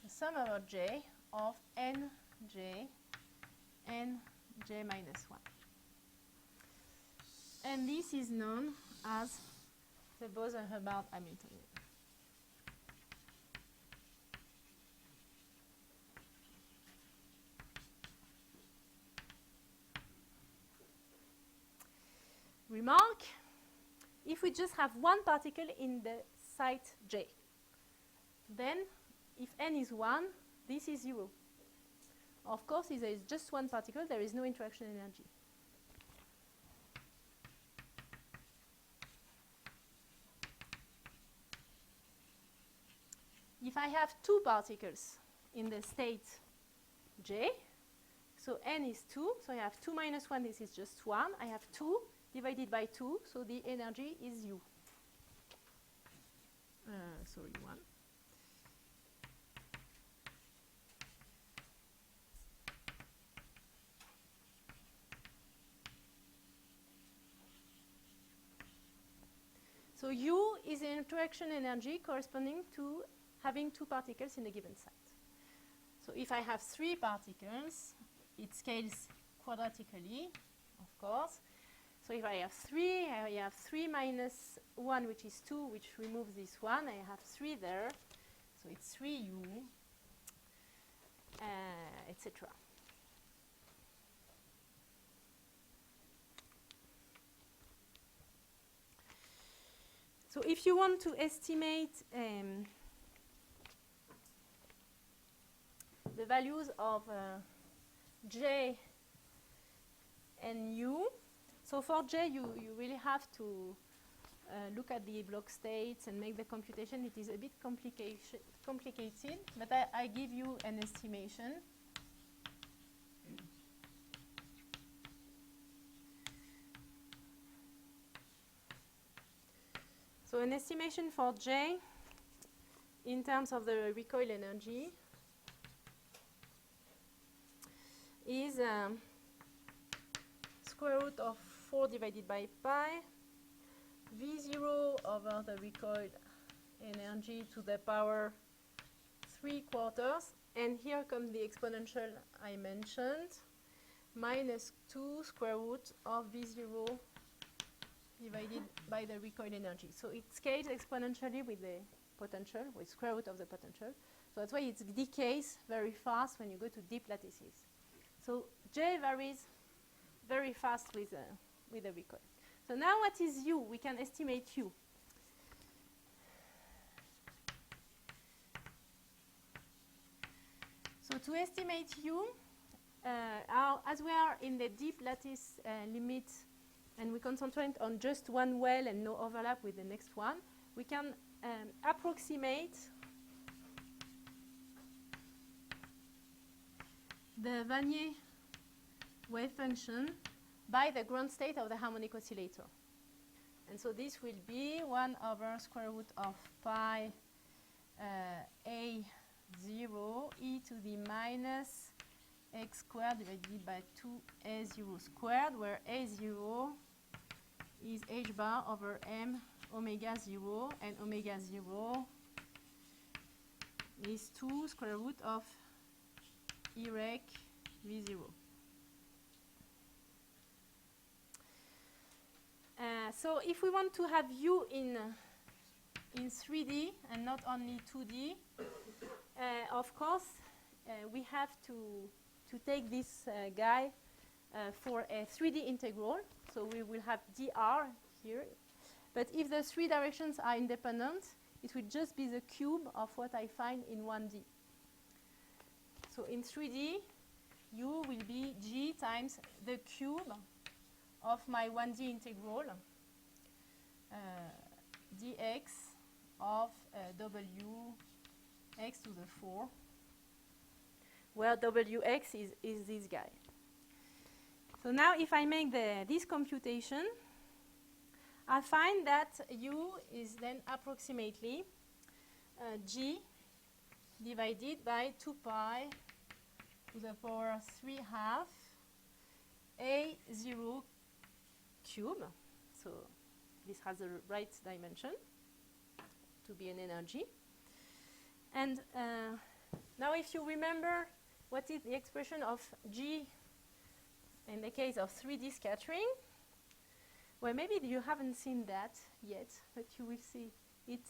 the sum over j of n j minus 1. And this is known as the Bose-Hubbard Hamiltonian. Remark, if we just have one particle in the site J, then if n is 1, this is 0. Of course, if there is just one particle, there is no interaction energy. If I have two particles in the state J, so n is 2, so I have 2 minus 1, this is just 1. I have 2 divided by 2, so the energy is u. Sorry, 1. So u is the interaction energy corresponding to having two particles in a given site. So if I have 3 particles, it scales quadratically, of course. So if I have 3, I have 3 minus 1, which is 2, which removes this 1. I have 3 there. So it's 3u, etc. So if you want to estimate the values of j and u, so for j you really have to look at the block states and make the computation. It is a bit complicated, but I give you an estimation. So an estimation for j in terms of the recoil energy is square root of 4 divided by pi V0 over the recoil energy to the power 3/4, and here comes the exponential I mentioned, minus 2 square root of V0 divided by the recoil energy. So it scales exponentially with the potential, with square root of the potential. So that's why it decays very fast when you go to deep lattices. So J varies very fast with the recoil. So now what is U? We can estimate U. So to estimate U, as we are in the deep lattice limit and we concentrate on just one well and no overlap with the next one, we can approximate the Vanier wave function by the ground state of the harmonic oscillator. And so this will be 1 over square root of pi A0 e to the minus x squared divided by 2A0 squared, where A0 is h bar over m omega 0, and omega 0 is 2 square root of E rec V0. So if we want to have U in 3D and not only 2D, of course, we have to take this guy for a 3D integral. So we will have dr here. But if the three directions are independent, it will just be the cube of what I find in 1D. So in 3D, U will be G times the cube of my 1D integral, dx of W x to the 4, where Wx is this guy. So now if I make this computation, I find that U is then approximately G divided by 2 pi to the power 3 half A0 cube. So this has the right dimension to be an energy. And now if you remember what is the expression of G in the case of 3D scattering, well, maybe you haven't seen that yet, but you will see it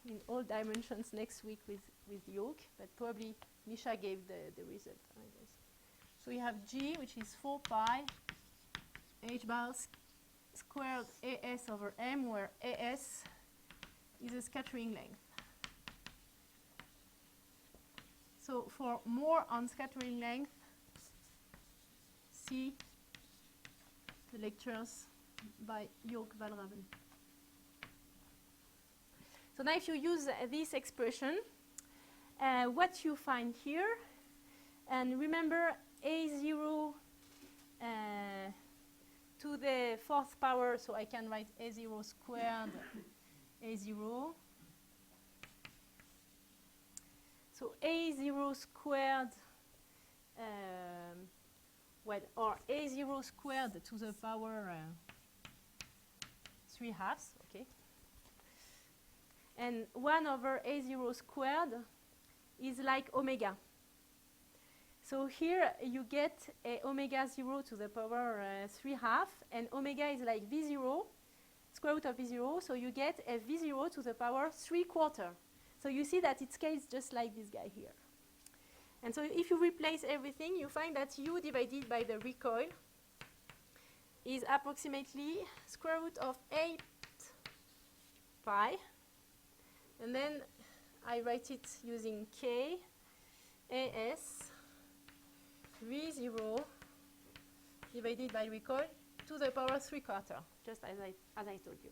in all dimensions next week with yoke, but probably Misha gave the result, I guess. So we have G, which is 4 pi h bar squared AS over M, where AS is a scattering length. So for more on scattering length, see the lectures by Jörg Valraven. So now if you use this expression, what you find here, and remember A0 to the 4th power, so I can write A0 squared A0. So A0 squared, or A0 squared to the power 3 halves, okay. And 1 over A0 squared is like omega. So here you get a omega 0 to the power 3 half, and omega is like V0, square root of V0, so you get a V0 to the power 3/4. So you see that it scales just like this guy here. And so if you replace everything, you find that U divided by the recoil is approximately square root of 8 pi. And then I write it using K, AS, V0 divided by recoil to the power 3/4, just as I told you.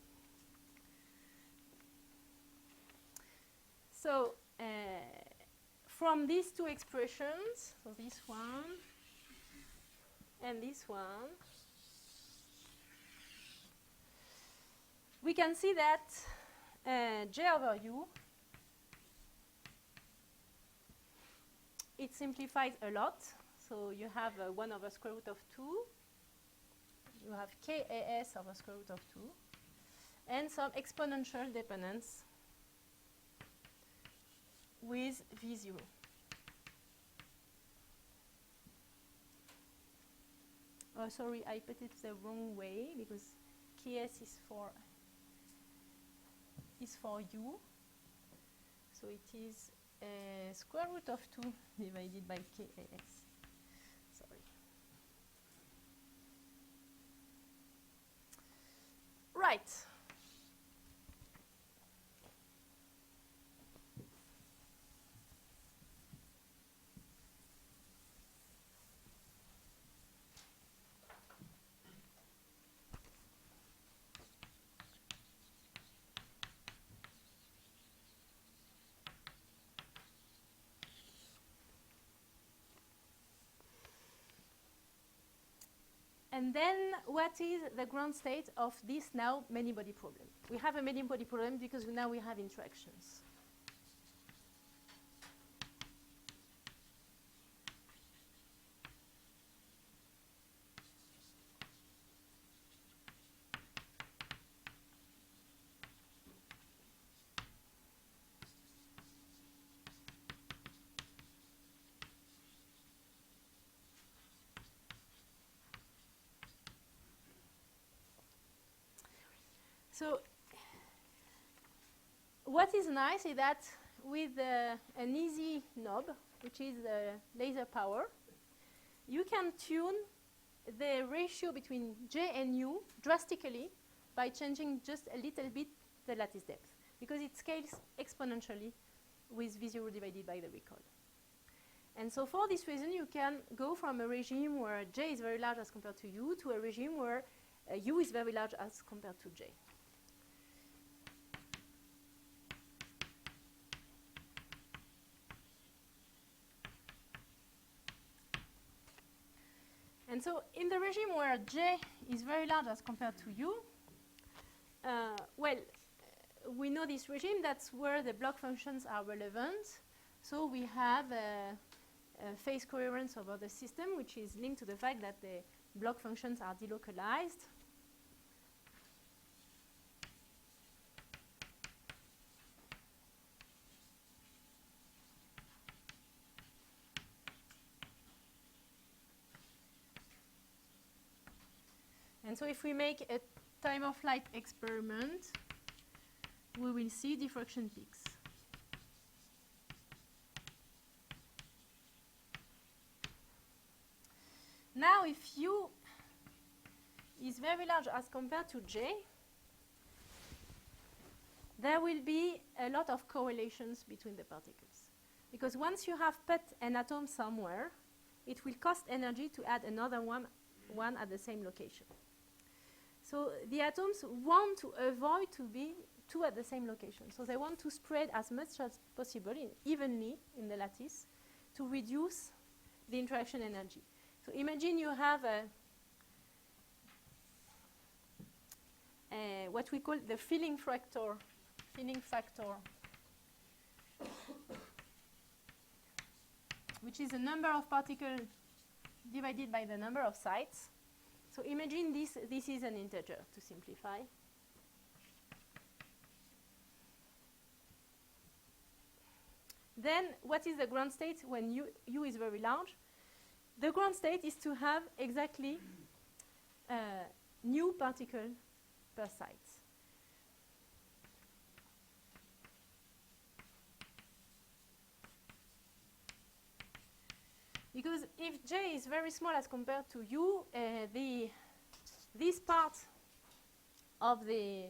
So from these two expressions, so this one and this one, we can see that J over U, it simplifies a lot. So you have 1 over square root of 2. You have KAS over square root of 2. And some exponential dependence with V0. Oh, sorry, I put it the wrong way because KS is for U. So it is square root of 2 divided by KAS. Sorry. Right. And then what is the ground state of this now many-body problem? We have a many-body problem because now we have interactions. So what is nice is that with an easy knob, which is laser power, you can tune the ratio between J and U drastically by changing just a little bit the lattice depth, because it scales exponentially with V0 divided by the recoil. And so for this reason, you can go from a regime where J is very large as compared to U to a regime where U is very large as compared to J. And so in the regime where J is very large as compared to U, we know this regime, that's where the block functions are relevant. So we have a phase coherence over the system, which is linked to the fact that the block functions are delocalized. And so if we make a time-of-flight experiment, we will see diffraction peaks. Now, if U is very large as compared to J, there will be a lot of correlations between the particles. Because once you have put an atom somewhere, it will cost energy to add another one at the same location. So the atoms want to avoid to be two at the same location. So they want to spread as much as possible evenly in the lattice to reduce the interaction energy. So imagine you have what we call the filling factor, which is the number of particles divided by the number of sites. So imagine this is an integer, to simplify. Then what is the ground state when U is very large? The ground state is to have exactly new particle per site. Because if J is very small as compared to U, this part of the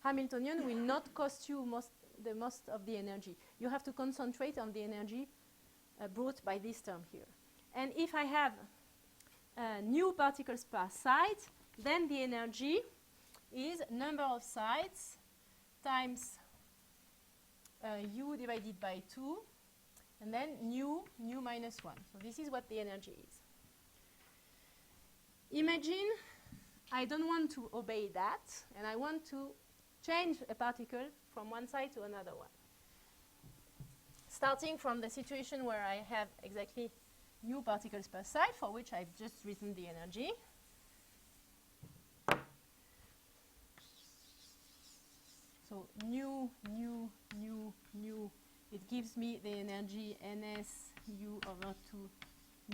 Hamiltonian will not cost you the most of the energy. You have to concentrate on the energy brought by this term here. And if I have new particles per site, then the energy is number of sites times U divided by 2, and then nu minus 1. So this is what the energy is. Imagine I don't want to obey that, and I want to change a particle from one side to another one. Starting from the situation where I have exactly new particles per side, for which I've just written the energy. So nu, it gives me the energy ns u over 2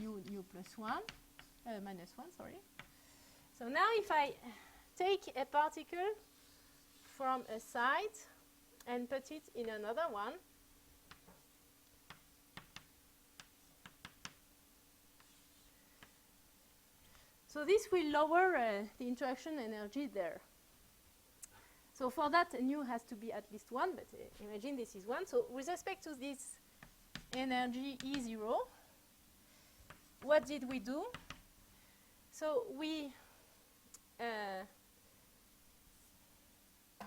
nu plus 1, minus 1, sorry. So now if I take a particle from a site and put it in another one, so this will lower the interaction energy there. So for that, nu has to be at least 1, but imagine this is 1. So with respect to this energy E0, what did we do? So we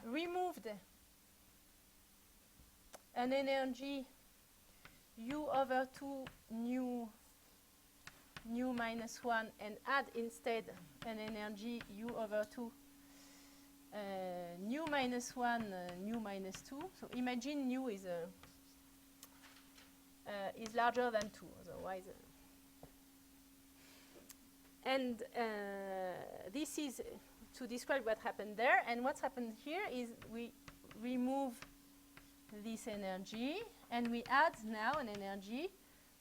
removed an energy u over 2 nu minus 1 and add instead an energy u over 2 nu minus 1 nu minus 2. So imagine nu is larger than 2, otherwise. And this is to describe what happened there. And what's happened here is we remove this energy and we add now an energy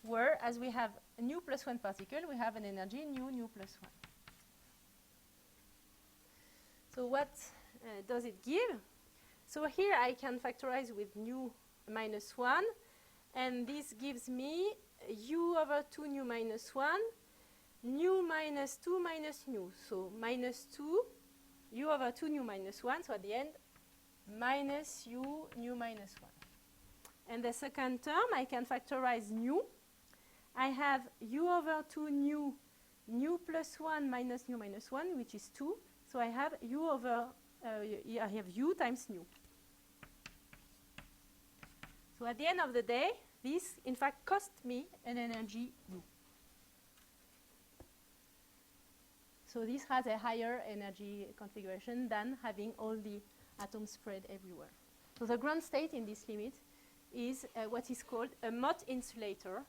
where, as we have a nu plus 1 particle, we have an energy nu plus 1. So what does it give? So here I can factorize with nu minus 1, and this gives me u over 2 nu minus 1, nu minus 2 minus nu. So minus 2, u over 2 nu minus 1, so at the end, minus u nu minus 1. And the second term, I can factorize nu. I have u over 2 nu plus 1 minus nu minus 1, which is 2. So I have u over, I have u times nu. So at the end of the day, this, in fact, cost me an energy u. So this has a higher energy configuration than having all the atoms spread everywhere. So the ground state in this limit is what is called a Mott insulator.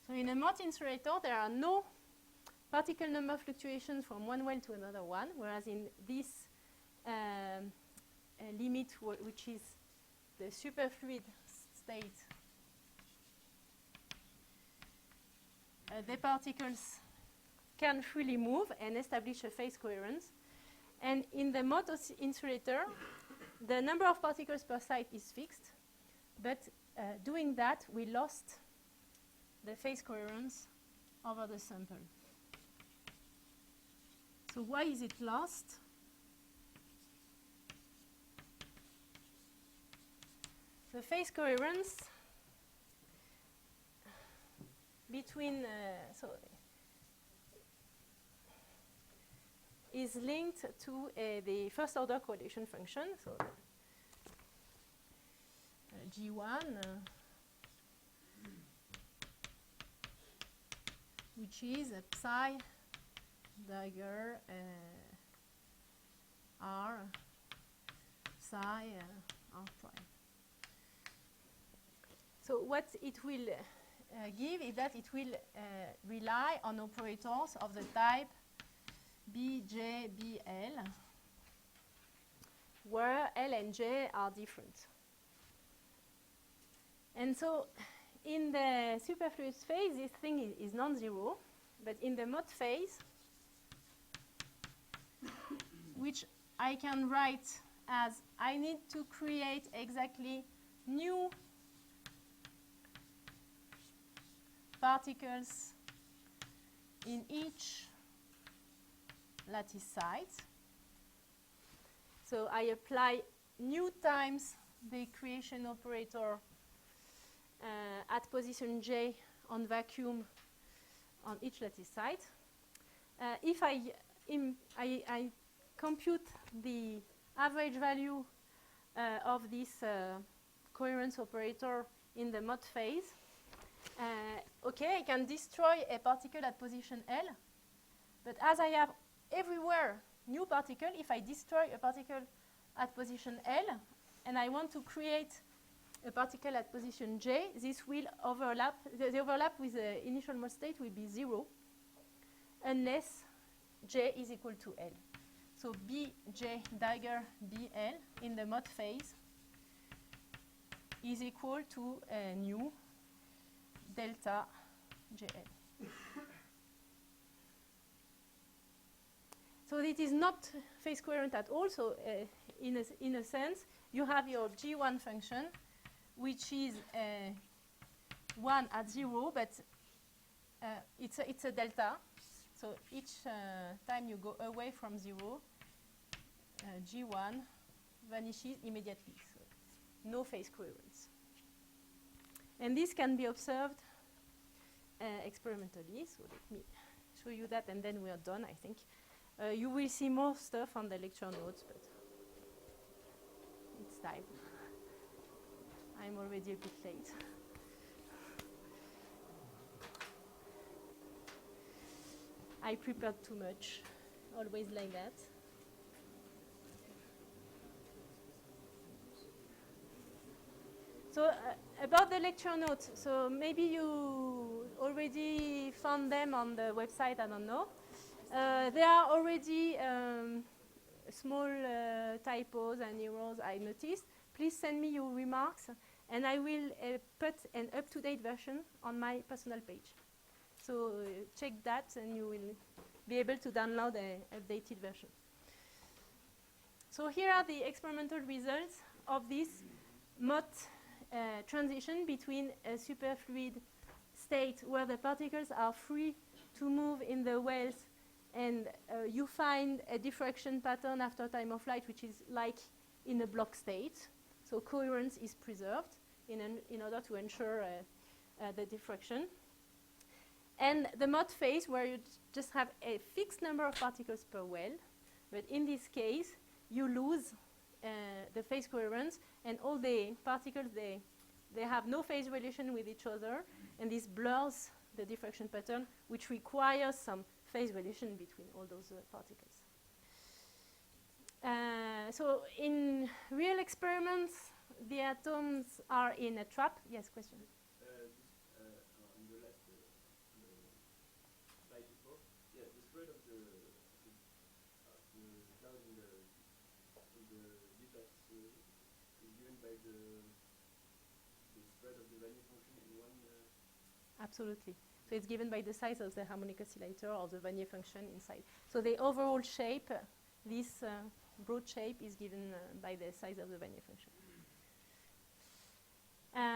So in a Mott insulator, there are no particle number fluctuations from one well to another one, whereas in this limit, which is the superfluid state, the particles can freely move and establish a phase coherence. And in the Mott insulator, the number of particles per site is fixed, but doing that, we lost the phase coherence over the sample. So why is it lost? The phase coherence between is linked to the first order correlation function. So G1, which is a psi dagger R psi R prime. So what it will give is that it will rely on operators of the type Bj, Bl, where L and J are different. And so in the superfluous phase, this thing is non-zero, but in the Mott phase, which I can write as I need to create exactly new particles in each lattice site. So I apply nu times the creation operator at position j on vacuum on each lattice site. If I compute the average value of this coherence operator in the Mott phase, okay, I can destroy a particle at position L, but as I have everywhere new particle, if I destroy a particle at position L and I want to create a particle at position J, this will overlap, the overlap with the initial Mott state will be 0 unless J is equal to L. So Bj dagger Bl in the Mott phase is equal to nu delta Jl. So it is not phase coherent at all. So in a sense, you have your G1 function, which is 1 at 0, but it's a delta. So each time you go away from 0, G1 vanishes immediately. So no phase coherence. And this can be observed experimentally. So let me show you that, and then we are done, I think. You will see more stuff on the lecture notes, but it's time. I'm already a bit late. I prepared too much, always like that. So about the lecture notes, so maybe you already found them on the website, I don't know. There are already small typos and errors I noticed. Please send me your remarks, and I will put an up-to-date version on my personal page. So check that and you will be able to download an updated version. So here are the experimental results of this Mott transition between a superfluid state where the particles are free to move in the wells, and you find a diffraction pattern after time of flight which is like in a block state. So coherence is preserved in order to ensure the diffraction. And the Mott phase where you just have a fixed number of particles per well, but in this case you lose the phase coherence, and all the particles, they have no phase relation with each other, and this blurs the diffraction pattern, which requires some phase relation between all those particles. So in real experiments, the atoms are in a trap. Yes, question? On the last slide before, yeah, the spread of the cloud in the deep lattice is given by the spread of the Vanier function in one. Absolutely. So it's given by the size of the harmonic oscillator or the Vanier function inside. So the overall shape, this broad shape, is given by the size of the Vanier function.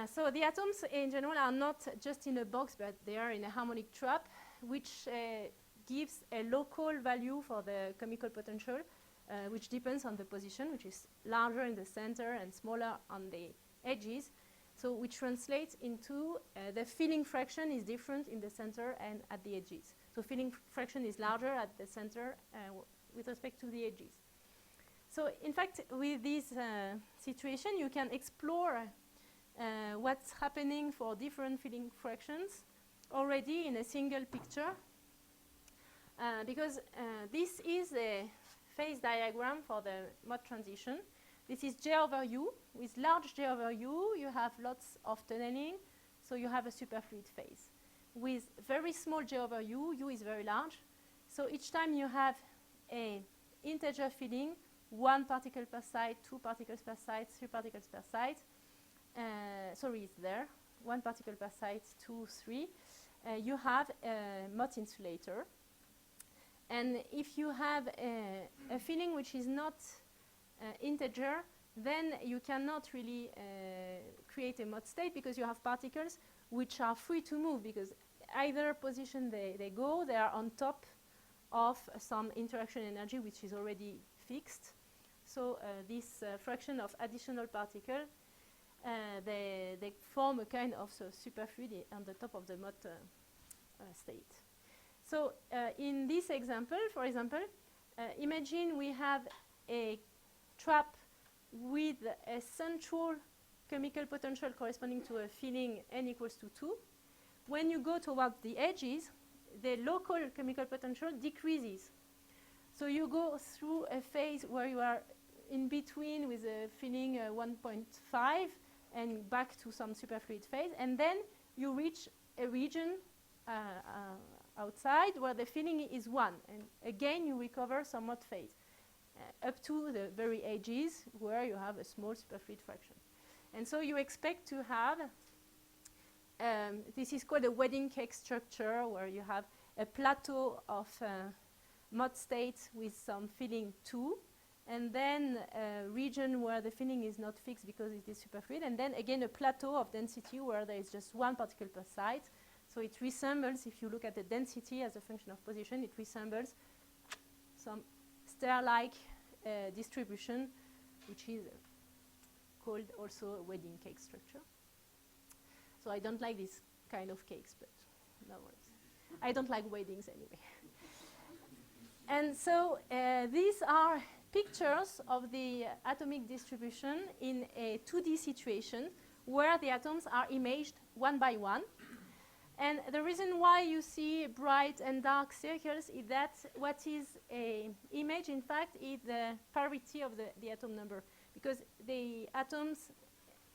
So the atoms in general are not just in a box, but they are in a harmonic trap, which gives a local value for the chemical potential, which depends on the position, which is larger in the center and smaller on the edges. So which translates into the filling fraction is different in the center and at the edges. So filling fraction is larger at the center with respect to the edges. So in fact, with this situation, you can explore what's happening for different filling fractions already in a single picture, because this is a phase diagram for the Mott transition. This is J over U. With large J over U, you have lots of tunneling, so you have a superfluid phase. With very small J over U, U is very large, so each time you have a integer filling, 1 particle per side, 2 particles per side, 3 particles per side. Sorry, it's there. 1 particle per side, 2, 3. You have a Mott insulator. And if you have a filling which is not integer, then you cannot really create a Mott state, because you have particles which are free to move, because either position they go, they are on top of some interaction energy which is already fixed. So this fraction of additional particle, they form a kind of superfluid on the top of the Mott state. So in this example, for example, imagine we have a trap with a central chemical potential corresponding to a filling n equals to 2. When you go towards the edges, the local chemical potential decreases. So you go through a phase where you are in between with a filling 1.5 and back to some superfluid phase, and then you reach a region outside where the filling is 1, and again you recover some Mott phase up to the very edges where you have a small superfluid fraction. And so you expect to have, this is called a wedding cake structure, where you have a plateau of Mott states with some filling 2, and then a region where the filling is not fixed because it is superfluid, and then again a plateau of density where there is just 1 particle per side. So it resembles, if you look at the density as a function of position, it resembles some stair-like distribution, which is called also a wedding cake structure. So I don't like this kind of cakes, but no worries. I don't like weddings anyway. And so these are pictures of the atomic distribution in a 2D situation where the atoms are imaged one by one. And the reason why you see bright and dark circles is that what is an image, in fact, is the parity of the atom number, because the atoms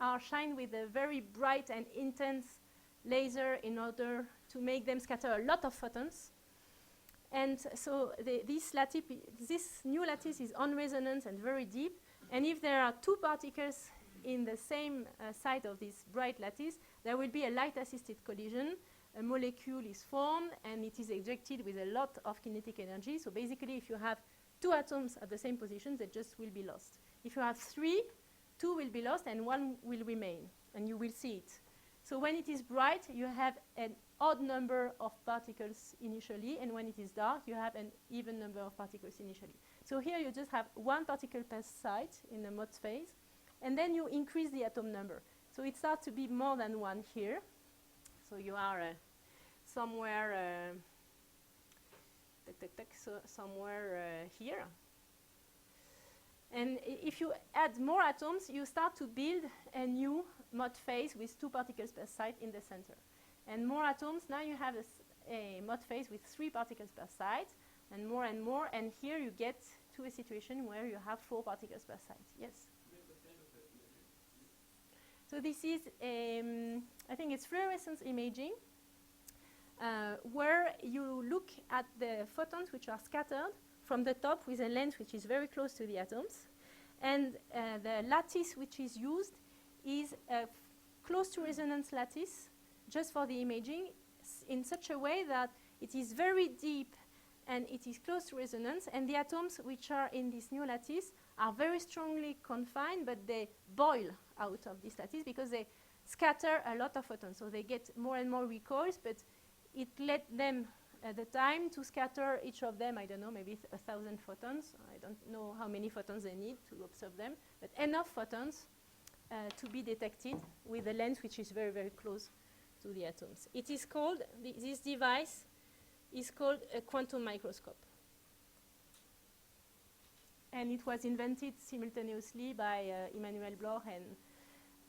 are shined with a very bright and intense laser in order to make them scatter a lot of photons. And so this new lattice is on resonance and very deep. And if there are 2 particles in the same side of this bright lattice, there will be a light-assisted collision a molecule is formed and it is ejected with a lot of kinetic energy. So basically, if you have 2 atoms at the same position, they just will be lost. If you have 3, 2 will be lost and 1 will remain, and you will see it. So when it is bright, you have an odd number of particles initially, and when it is dark, you have an even number of particles initially. So here you just have 1 particle per site in the mode phase, and then you increase the atom number. So it starts to be more than 1 here. So you are somewhere, somewhere here. And if you add more atoms, you start to build a new mode phase with 2 particles per site in the center. And more atoms, now you have a mode phase with 3 particles per site, and more, and here you get to a situation where you have 4 particles per site. Yes? So this is, I think it's fluorescence imaging, where you look at the photons which are scattered from the top with a lens which is very close to the atoms. And the lattice which is used is a close to resonance lattice just for the imaging in such a way that it is very deep and it is close to resonance, and the atoms which are in this new lattice are very strongly confined, but they boil out of this lattice because they scatter a lot of photons. So they get more and more recoils, but it let them the time to scatter each of them, I don't know, maybe 1,000 photons. I don't know how many photons they need to observe them, but enough photons to be detected with a lens which is very, very close to the atoms. It is called, this device is called a quantum microscope. And it was invented simultaneously by Emmanuel Bloch and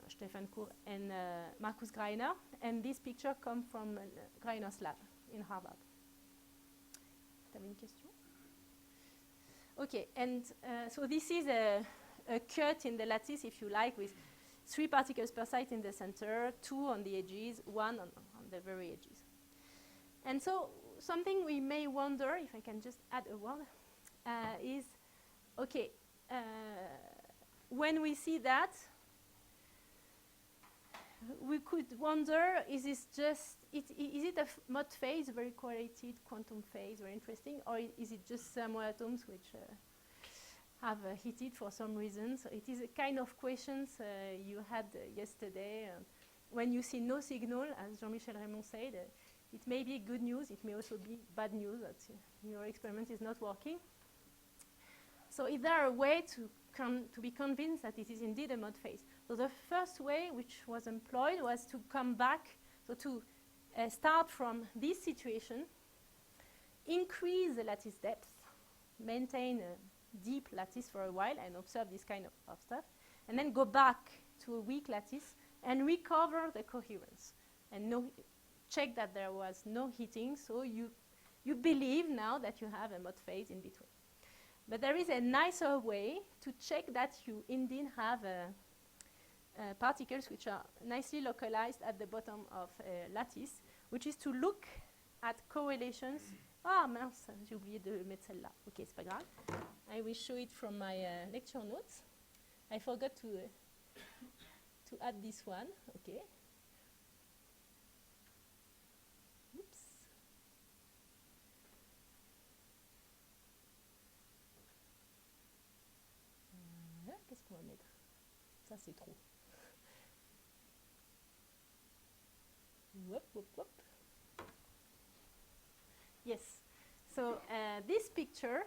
Stefan Kuhr and Markus Greiner. And this picture comes from Greiner's lab in Harvard. T'avais une question? Okay, and so this is a cut in the lattice, if you like, with 3 particles per site in the center, 2 on the edges, 1 on the very edges. And so something we may wonder, if I can just add a word, is, okay, when we see that, we could wonder, is this just, is it a mode phase, very correlated quantum phase, very interesting, or is it just some atoms which have heated for some reason? So it is a kind of questions you had yesterday. When you see no signal, as Jean-Michel Raymond said, it may be good news, it may also be bad news that your experiment is not working. So is there a way to be convinced that it is indeed a mode phase? So the first way which was employed was to come back, so to start from this situation, increase the lattice depth, maintain a deep lattice for a while and observe this kind of stuff, and then go back to a weak lattice and recover the coherence and check that there was no heating, so you believe now that you have a mode phase in between. But there is a nicer way to check that you indeed have particles which are nicely localized at the bottom of a lattice, which is to look at correlations. Ah mince, j'ai oublié de mettre celle-là. Ok, c'est pas grave. I will show it from my lecture notes. I forgot to add this one. Okay. Oops. Qu'est-ce qu'on va mettre? Ça, c'est trop. Whoop, whoop, whoop. Yes. So this picture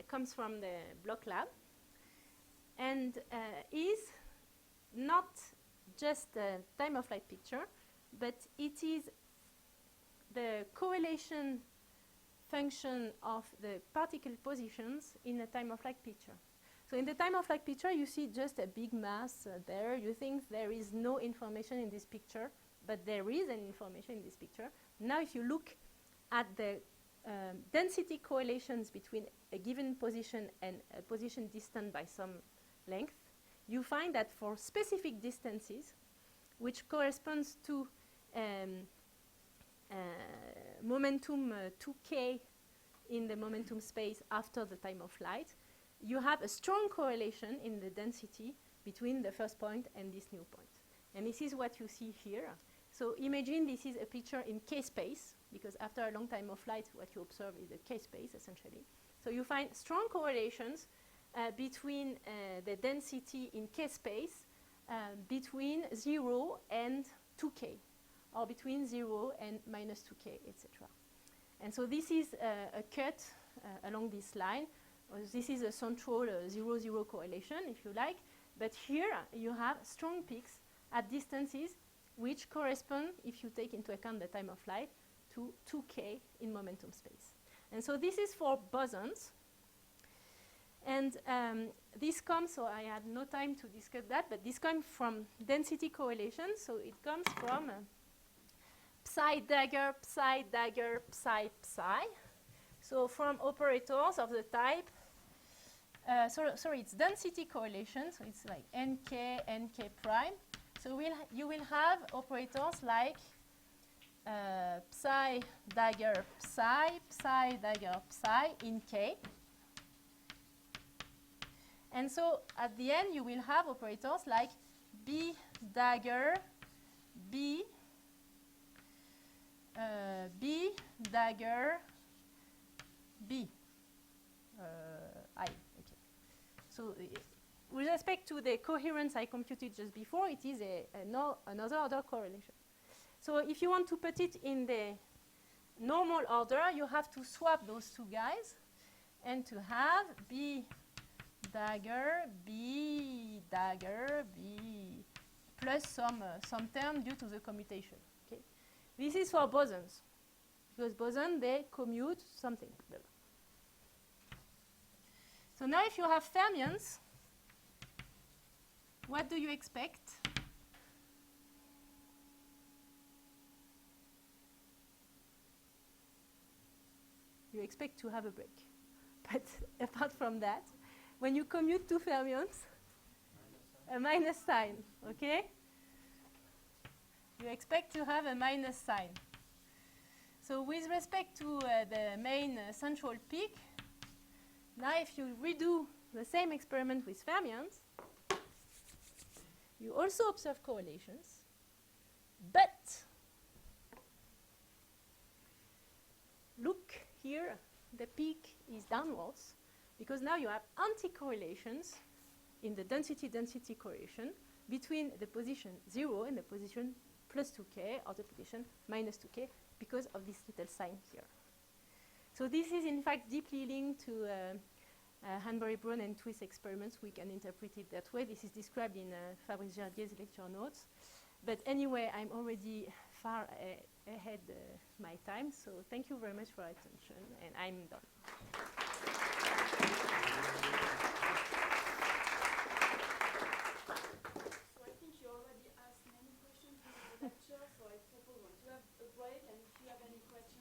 comes from the Bloch lab and is not just a time-of-flight picture, but it is the correlation function of the particle positions in a time-of-flight picture. So in the time-of-flight picture, you see just a big mass there. You think there is no information in this picture, but there is an information in this picture. Now if you look at the density correlations between a given position and a position distant by some length, you find that for specific distances, which corresponds to momentum 2k in the momentum space after the time of flight, you have a strong correlation in the density between the first point and this new point. And this is what you see here. So imagine this is a picture in K-space, because after a long time of flight, what you observe is a K-space, essentially. So you find strong correlations between the density in K-space between 0 and 2K, or between 0 and minus 2K, etc. And so this is a cut along this line. This is a central 0-0 correlation, if you like. But here you have strong peaks at distances which correspond, if you take into account the time of flight, to 2K in momentum space. And so this is for bosons. And this comes, so I had no time to discuss that, but this comes from density correlation. So it comes from psi dagger, psi dagger, psi psi. So from operators of the type, sorry, it's density correlation. So it's like nk, nk prime. So you will have operators like psi dagger psi, psi dagger psi in k. And so at the end, you will have operators like b dagger b, b dagger b, I. Okay. So with respect to the coherence I computed just before, it is another order correlation. So if you want to put it in the normal order, you have to swap those two guys and to have b dagger b dagger b plus some term due to the commutation. Okay, this is for bosons, because bosons they commute something. So now, if you have fermions, what do you expect? You expect to have a break, but apart from that, when you commute two fermions, a minus sign, okay? You expect to have a minus sign. So with respect to the main central peak, now if you redo the same experiment with fermions, you also observe correlations, but look here, the peak is downwards, because now you have anti-correlations in the density-density correlation between the position 0 and the position plus 2k, or the position minus 2k, because of this little sign here. So this is, in fact, deeply linked to Hanbury-Brown and Twist experiments. We can interpret it that way. This is described in Fabrice Gerdier's lecture notes. But anyway, I'm already far ahead my time, so thank you very much for your attention, and I'm done. So I think you already asked many questions in the lecture, so I propose to have a break, and if you have any questions,